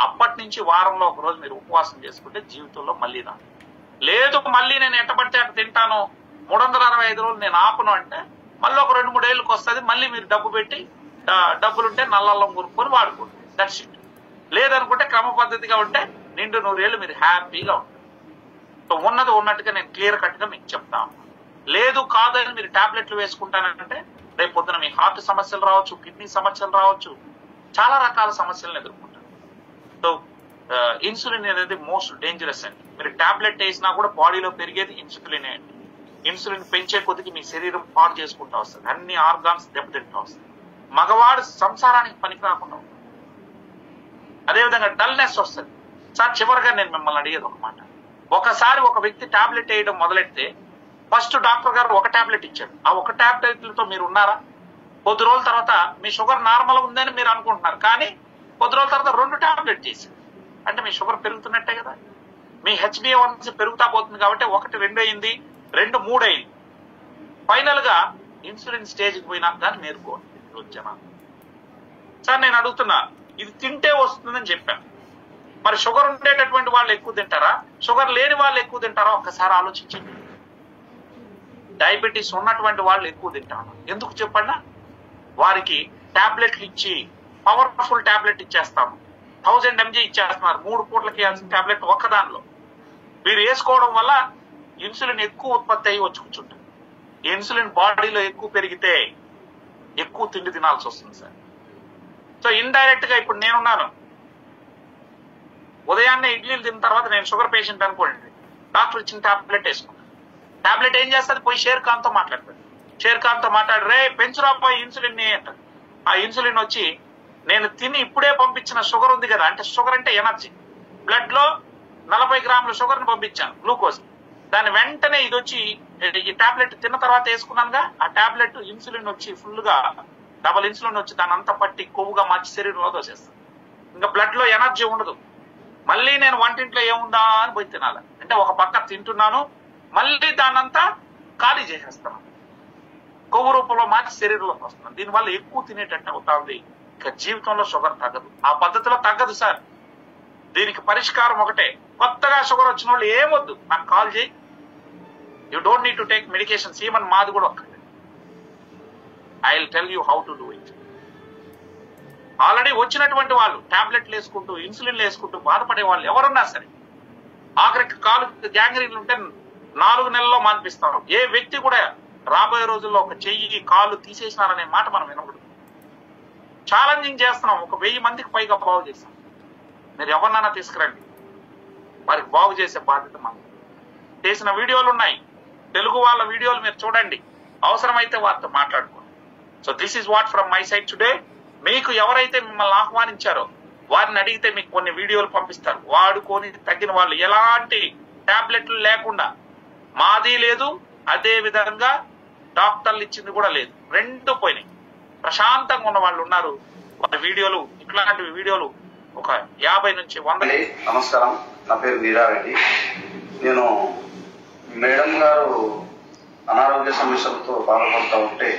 అప్పటి నుంచి వారంలో 1 రోజు మీరు ఉపవాసం చేసుకుంటే జీవితంలో మళ్ళీ రాదు. లేదు మళ్ళీ నేను ఎట్టబడితే అట్లా తింటాను, 365 రోజులు నేను ఆపను అంటే మళ్ళీ ఒక 2-3 ఏళ్ళకి వస్తుంది. మళ్ళీ మీరు డబ్బు పెట్టి, డబ్బులుంటే నల్లల్లం కొనుక్కొని వాడుకోండి. That's it. లేదనుకుంటే క్రమ పద్ధతిగా ఉంటే నిండు 100 ఏళ్ళు మీరు హ్యాపీగా ఉంటారు. సో ఉన్నది ఉన్నట్టుగా నేను క్లియర్ కట్ గా మీకు చెప్తాను. లేదు కాదని మీరు టాబ్లెట్లు వేసుకుంటానంటే రేపు పొద్దున మీ హార్ట్ సమస్యలు రావచ్చు, కిడ్నీ సమస్యలు రావచ్చు, చాలా రకాల సమస్యలను ఎదుర్కొంటారు. సో ఇన్సులిన్ అనేది మోస్ట్ డేంజరస్ అండి. మీరు టాబ్లెట్ వేసినా కూడా బాడీలో పెరిగేది ఇన్సులిన్ అండి. ఇన్సులిన్ పెంచే కొద్దికి మీ శరీరం పాడు చేసుకుంటూ వస్తుంది. అన్ని ఆర్గాన్స్ దెబ్బతింటూ వస్తుంది. మగవాడు సంసారానికి పనికి రాకుండా ఉంటుంది. అదేవిధంగా డల్నెస్ వస్తుంది. సార్ చివరిగా నేను మిమ్మల్ని అడిగేది ఒక మాట, ఒకసారి ఒక వ్యక్తి టాబ్లెట్ వేయడం మొదలెడితే ఫస్ట్ డాక్టర్ గారు ఒక టాబ్లెట్ ఇచ్చాడు. ఆ ఒక టాబ్లెట్లతో మీరు ఉన్నారా? కొద్ది రోజుల తర్వాత మీ షుగర్ నార్మల్ ఉందని మీరు అనుకుంటున్నారు, కానీ కొద్ది రోజుల తర్వాత 2 టాబ్లెట్ చేశారు అంటే మీ షుగర్ పెరుగుతున్నట్టే కదా. మీ HbA1c పెరుగుతా పోతుంది కాబట్టి 1, 2 అయింది, 2, 3 అయింది. ఫైనల్ గా ఇన్సులిన్ స్టేజ్కి పోయినా దాన్ని నేర్చుకోండి జనాలు. సార్ నేను అడుగుతున్నా, ఇది తింటే వస్తుందని చెప్పాను, మరి షుగర్ ఉండేటటువంటి వాళ్ళు ఎక్కువ తింటారా, షుగర్ లేని వాళ్ళు ఎక్కువ తింటారా? ఒక్కసారి ఆలోచించండి. డయాబెటీస్ ఉన్నటువంటి వాళ్ళు ఎక్కువ తింటారు. ఎందుకు చెప్పండి? వారికి టాబ్లెట్లు ఇచ్చి పవర్ఫుల్ టాబ్లెట్ ఇచ్చేస్తాము. 1000 mg ఇచ్చేస్తున్నారు. 3 పూట్లకి వేయాల్సిన టాబ్లెట్ ఒక్కదానిలో మీరు వేసుకోవడం వల్ల ఇన్సులిన్ ఎక్కువ ఉత్పత్తి అయ్యి వచ్చి కూర్చుంటుంది. ఇన్సులిన్ బాడీలో ఎక్కువ పెరిగితే ఎక్కువ తిండి తినాల్సి వస్తుంది సార్. సో ఇండైరెక్ట్ గా ఇప్పుడు నేనున్నాను, ఉదయాన్నే ఇడ్లీలు తిన్న తర్వాత నేను షుగర్ పేషెంట్ అనుకోండి, డాక్టర్ ఇచ్చిన టాబ్లెట్ వేసుకుంటాను. టాబ్లెట్ ఏం చేస్తుంది, పోయి షేర్ ఖాన్ తో మాట్లాడతాడు. షేర్ ఖాన్ తో మాట్లాడి, రే పెంచురాపోయి ఇన్సులిన్ అంటారు. ఆ ఇన్సులిన్ వచ్చి నేను తిని ఇప్పుడే పంపించిన షుగర్ ఉంది కదా, అంటే షుగర్ అంటే ఎనర్జీ, బ్లడ్ లో 40 గ్రాముల షుగర్ ని పంపించాను, గ్లూకోజ్. దాని వెంటనే ఇది వచ్చి ఈ టాబ్లెట్ తిన్న తర్వాత వేసుకున్నానుగా, ఆ టాబ్లెట్ ఇన్సులిన్ వచ్చి ఫుల్ గా డబల్ ఇన్సులిన్ వచ్చి దాని అంతా పట్టి కొవ్వుగా మార్చి శరీరంలో దోసేస్తుంది. ఇంకా బ్లడ్ లో ఎనర్జీ ఉండదు. మళ్ళీ నేను వంటింట్లో ఏముందా అని పోయి తినాలి. అంటే ఒక పక్క తింటున్నాను, మళ్ళీ దాన్నంతా ఖాళీ చేసేస్తున్నాను, కొవ్వు రూపంలో మార్చి శరీరంలోకి వస్తున్నాను. దీనివల్ల ఎక్కువ తినేటట్టు అవుతుంది. ఇక జీవితంలో షుగర్ తగ్గదు. ఆ పద్ధతిలో తగ్గదు సార్. దీనికి పరిష్కారం ఒకటే, కొత్తగా షుగర్ వచ్చిన వాళ్ళు ఏమొద్దు, నాకు కాల్ చేయి, you don't need to take medications, even మాది కూడా ఒక్కటే. I will tell you how to do it. Already వచ్చినటువంటి వాళ్ళు టాబ్లెట్లు వేసుకుంటూ ఇన్సులిన్ వేసుకుంటూ బాధపడే వాళ్ళు ఎవరున్నా సరే, ఆఖరికి కాలు గ్యాంగ్రీన్లు ఉంటే 4 నెలల్లో మాన్పిస్తాం. ఏ వ్యక్తి కూడా రాబోయే రోజుల్లో ఒక చెయ్యి కాళ్ళు తీసేసినారనే మాట మనం వినకూడదు. ఛాలెంజింగ్ చేస్తున్నాం. ఒక 1000 మందికి పైగా బాగు చేస్తాం. మీరు ఎవరినైనా తీసుకురండి, వారికి బాగు చేసే బాధ్యత మనం. చేసిన వీడియోలు ఉన్నాయి, తెలుగు వాళ్ళ వీడియోలు మీరు చూడండి, అవసరమైతే వారితో మాట్లాడుకోండి. So this is what from my side today. మీకు ఎవరైతే మిమ్మల్ని ఆహ్వానించారో వారిని అడిగితే మీకు కొన్ని వీడియోలు పంపిస్తారు. వాడుకొని తగ్గిన వాళ్ళు ఎలాంటి టాబ్లెట్లు లేకుండా, మాది లేదు, అదే విధంగా డాక్టర్లు ఇచ్చింది కూడా లేదు, 2 పోయినాయి. ప్రశాంతంగా ఉన్న వాళ్ళు ఉన్నారు. వారి వీడియోలు, ఇట్లాంటి వీడియోలు ఒక 50 నుంచి 100. నమస్కారం, నా పేరు వీరారెడ్డి. నేను మేడం గారు అనారోగ్య సమస్యలతో బాధపడుతూ ఉంటే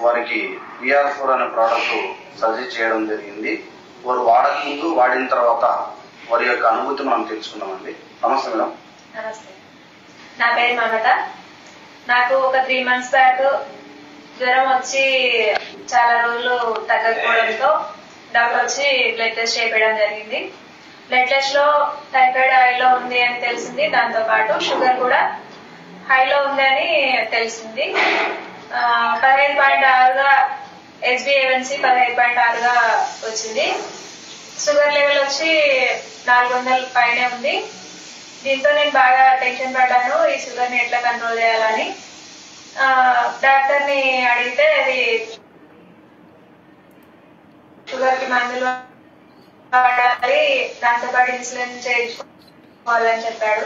వారికి VR4 అనే ప్రోడక్ట్ సజెస్ట్ చేయడం జరిగింది. వారు వాడక ముందు, వాడిన తర్వాత వారి యొక్క అనుభూతి మనం తెలుసుకున్నామండి. నమస్తే మేడం. నమస్తే, నా పేరు మమత. నాకు ఒక 3 months బ్యాక్ జ్వరం వచ్చి చాలా రోజులు తగ్గకపోవడంతో డాక్టర్ వచ్చి బ్లడ్ టెస్ట్ చేయించడం జరిగింది. బ్లడ్ టెస్ట్ లో టైఫాయిడ్ హైలో ఉంది అని తెలిసింది. దాంతో పాటు షుగర్ కూడా హైలో ఉంది అని తెలిసింది. 15.6గా HbA1c 15.6గా వచ్చింది. షుగర్ లెవెల్ వచ్చి 400 పైనే ఉంది. దీంతో నేను బాగా టెన్షన్ పడ్డాను, ఈ షుగర్ ని ఎట్లా కంట్రోల్ చేయాలని. డాక్టర్ ని అడిగితే అది షుగర్ కి మందులు వాడాలి, దాంతోపాటు ఇన్సులిన్ చేయించుకోవాలని చెప్పాడు.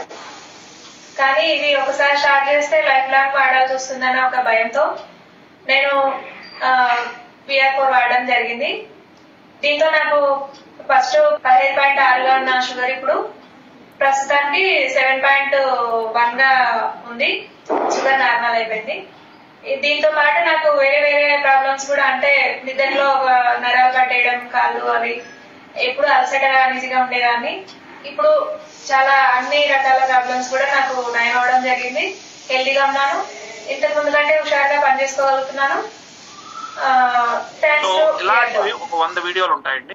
కానీ ఇవి ఒకసారి స్టార్ట్ చేస్తే లైఫ్ లాంగ్ వాడాల్సి వస్తుందన్న ఒక భయంతో నేను VR4 వాడడం జరిగింది. దీంతో నాకు ఫస్ట్ 15.6గా ఉన్న షుగర్ ఇప్పుడు ప్రస్తుతానికి 7.1గా ఉంది. షుగర్ నార్మల్ అయిపోయింది. దీంతో పాటు నాకు వేరే వేరే ప్రాబ్లమ్స్ కూడా, అంటే నిద్రలో నరాలు కట్టేయడం, కాళ్ళు అవి ఎప్పుడు అలసటగా ఈజీగా ఉండేదాన్ని. ఇప్పుడు చాలా అన్ని రకాల ప్రాబ్లమ్స్ కూడా నాకు నయం అవడం జరిగింది. హెల్దీగా ఉన్నాను, ఇంతకు ముందు కంటే హుషారుగా పనిచేసుకోగలుగుతున్నాను. ఇలాంటివి ఒక 100 వీడియోలు ఉంటాయండి.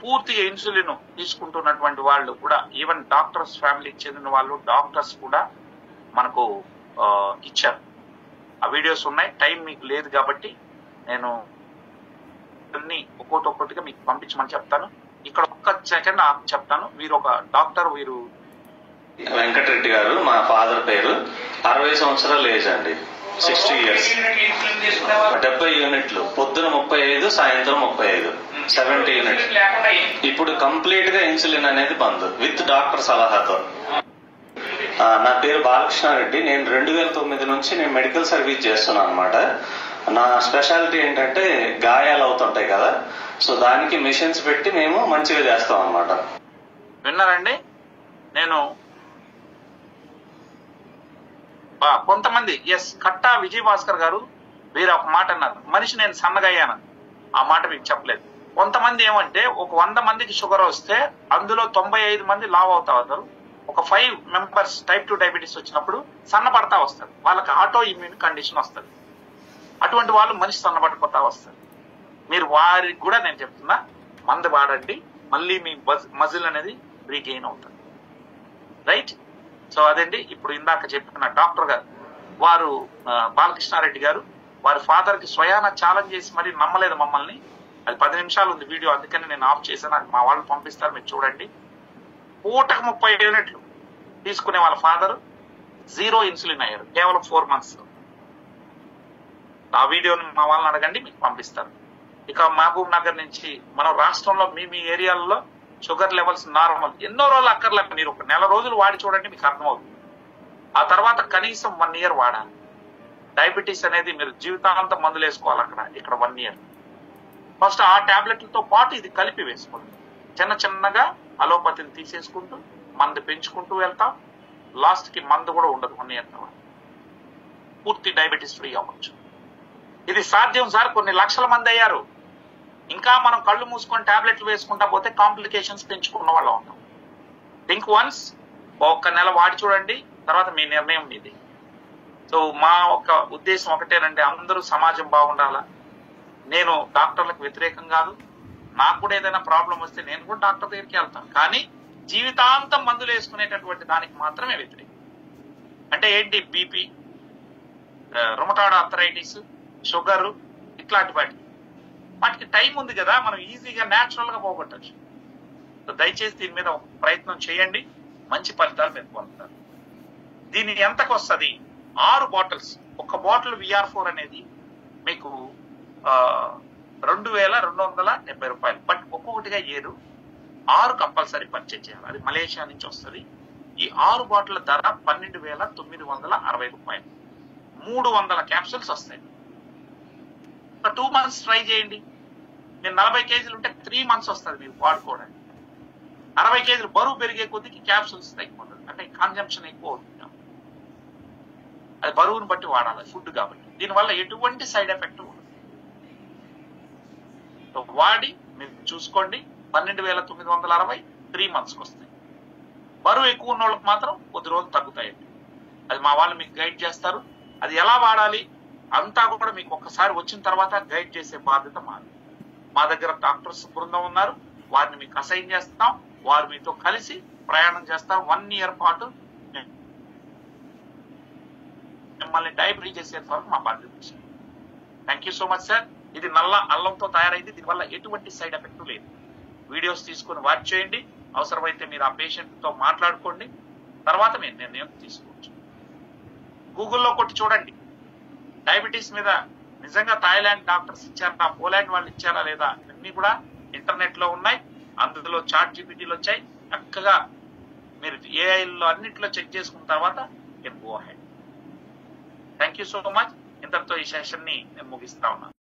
పూర్తిగా ఇన్సులిన్ తీసుకుంటున్నటువంటి వాళ్ళు కూడా, ఈవెన్ డాక్టర్స్ ఫ్యామిలీకి చెందిన వాళ్ళు, డాక్టర్స్ కూడా మనకు ఇచ్చారు. ఆ వీడియోస్ ఉన్నాయి. టైం మీకు లేదు కాబట్టి నేను అన్ని ఒక్కొక్కటిగా మీకు పంపించమని చెప్తాను. ఇక్కడ ఒక్క సెకండ్ చెప్తాను. వీరు ఒక డాక్టర్, వీరు వెంకటరెడ్డి గారు. మా ఫాదర్ పేరు. 60 సంవత్సరాల ఏజ్ అండి, 60 years. 70 యూనిట్లు, పొద్దున 35, సాయంత్రం 35, 70 యూనిట్స్. ఇప్పుడు కంప్లీట్ గా ఇన్సులిన్ అనేది బంద్, విత్ డాక్టర్ సలహాతో. నా పేరు బాలకృష్ణారెడ్డి. నేను 2009 నుంచి నేను మెడికల్ సర్వీస్ చేస్తున్నాను అనమాట. నా స్పెషాలిటీ ఏంటంటే గాయాలు అవుతుంటాయి కదా, సో దానికి మిషన్స్ పెట్టి మేము మంచిగా చేస్తాం అనమాట. విన్నారండి? నేను కొంతమంది కట్టా విజయ్ భాస్కర్ గారు వీరు ఒక మాట అన్నారు, మనిషి నేను సన్నగా అయ్యాను. ఆ మాట మీకు చెప్పలేదు. కొంతమంది ఏమంటే ఒక 100 మందికి షుగర్ వస్తే అందులో 95 మంది లావ్ అవుతా వస్తారు. ఒక 5 members టైప్ 2 డయాబెటీస్ వచ్చినప్పుడు సన్నపడతా వస్తారు. వాళ్ళకి ఆటో ఇమ్యూన్ కండిషన్ వస్తుంది. అటువంటి వాళ్ళు మనిషి సన్నబడిపోతా వస్తారు. మీరు వారికి కూడా నేను చెప్తున్నా, మందు వాడండి, మళ్ళీ మీ మజిల్ అనేది రీగెయిన్ అవుతుంది. రైట్? సో అదండి. ఇప్పుడు ఇందాక చెప్పిన డాక్టర్ గారు, వారు బాలకృష్ణారెడ్డి గారు, వారి ఫాదర్ కి స్వయాన ఛాలెంజ్ చేసి మరి నమ్మలేదు మమ్మల్ని. అది 10 నిమిషాలు ఉంది వీడియో, అందుకని నేను ఆఫ్ చేశాను. అది మా వాళ్ళు పంపిస్తారు, మీరు చూడండి. పూటకు 30 యూనిట్లు తీసుకునే వాళ్ళ ఫాదర్ 0 ఇన్సులిన్ అయ్యారు కేవలం 4 months. ఆ వీడియోని మా వాళ్ళని అడగండి, మీకు పంపిస్తారు. ఇక మహబూబ్ నగర్ నుంచి మనం రాష్ట్రంలో మీ ఏరియాలలో షుగర్ లెవెల్స్ నార్మల్, ఎన్నో రోజులు అక్కర్లేదు. మీరు ఒక 1 నెల రోజులు వాడి చూడండి, మీకు అర్థమవుతుంది. ఆ తర్వాత కనీసం 1 year వాడాలి. డయాబెటీస్ అనేది మీరు జీవితాంతం మందులు వేసుకోవాలి అక్కడ. ఇక్కడ 1 year ఫస్ట్ ఆ టాబ్లెట్లతో పాటు ఇది కలిపి వేసుకోండి. చిన్నగా అలోపతిని తీసేసుకుంటూ మందు పెంచుకుంటూ వెళ్తాం. లాస్ట్ కి మందు కూడా ఉండదు. 1 year తర్వాత పూర్తి డయాబెటీస్ ఫ్రీ అవ్వచ్చు. ఇది సాధ్యం సార్. కొన్ని లక్షల మంది అయ్యారు. ఇంకా మనం కళ్ళు మూసుకొని టాబ్లెట్లు వేసుకుంటా పోతే కాంప్లికేషన్స్ పెంచుకున్న వాళ్ళం ఉంటాం. థింక్ వన్స్, 1 నెల వాడి చూడండి, తర్వాత మీ నిర్ణయం మీది. సో మా ఒక ఉద్దేశం ఒకటేనండి, అందరూ సమాజం బాగుండాలా. నేను డాక్టర్లకు వ్యతిరేకం కాదు. నాకు కూడా ఏదైనా ప్రాబ్లం వస్తే నేను కూడా డాక్టర్ దగ్గరికి వెళ్తాను. కానీ జీవితాంతం మందులు వేసుకునేటటువంటి దానికి మాత్రమే వ్యతిరేకం. అంటే ఏంటి? బీపీ, రొమటాయిడ్ ఆర్థరైటిస్, షుగర్, ఇట్లాంటి వాటికి టైం ఉంది కదా, మనం ఈజీగా న్యాచురల్ గా పోగొట్టచ్చు. దయచేసి దీని మీద ఒక ప్రయత్నం చేయండి, మంచి ఫలితాలు మీరు పొందుతారు. దీని ఎంతకు వస్తుంది? 6 బాటిల్స్. ఒక బాటిల్ VR4 అనేది మీకు 2270 రూపాయలు. బట్ ఒక్కొక్కటిగా 6 కంపల్సరీ పర్చేజ్ చేయాలి. అది మలేషియా నుంచి వస్తుంది. ఈ 6 బాటిల్ ధర 12,960 రూపాయలు. 300 క్యాప్సూల్స్ వస్తాయి. 2 months ట్రై చేయండి. మీరు 40 కేజీలు ఉంటే 3 months వస్తుంది మీరు వాడుకోవడానికి. 60 కేజీలు బరువు పెరిగే కొద్దికి క్యాప్సూల్స్ తగ్గిపోతుంది, అంటే కన్జంప్షన్ ఎక్కువ అవుతుంది. అది బరువును బట్టి వాడాలి, ఫుడ్ కాబట్టి. దీనివల్ల ఎటువంటి సైడ్ ఎఫెక్ట్ ఉండదు. వాడి మీరు చూసుకోండి. 12,960 3 months వస్తాయి. బరువు ఎక్కువ ఉన్న వాళ్ళకి మాత్రం కొద్ది రోజులు తగ్గుతాయండి. అది మా వాళ్ళు మీకు గైడ్ చేస్తారు. అది ఎలా వాడాలి అంతా కూడా మీకు ఒక్కసారి వచ్చిన తర్వాత గైడ్ చేసే బాధ్యత మాది. మా దగ్గర డాక్టర్స్ బృందం ఉన్నారు, వారిని మీకు అసైన్ చేస్తాం. వారు మీతో కలిసి ప్రయాణం చేస్తారు. 1 year పాటు మిమ్మల్ని డయాబెటీస్ చేసేంత వరకు మా బాధ్యత. Thank you so much sir. ఇది నల్ల అల్లంతో తయారైంది. దీనివల్ల ఎటువంటి సైడ్ ఎఫెక్ట్ లేదు. వీడియోస్ తీసుకుని వాచ్ చేయండి. అవసరమైతే మీరు ఆ పేషెంట్ తో మాట్లాడుకోండి, తర్వాత మీరు నిర్ణయం తీసుకోవచ్చు. గూగుల్లో కొట్టి చూడండి, డయాబెటీస్ మీద నిజంగా థాయిలాండ్ డాక్టర్స్ ఇచ్చారా, పోలాండ్ వాళ్ళు ఇచ్చారా లేదా, ఇవన్నీ కూడా ఇంటర్నెట్ లో ఉన్నాయి. అందులో చాట్ జీపీటీలు వచ్చాయి. చక్కగా మీరు ఏఐలో అన్నింటిలో చెక్ చేసుకున్న తర్వాత go ahead. Thank you so much. ఇంతటితో ఈ సెషన్ ని నేను ముగిస్తా ఉన్నాను.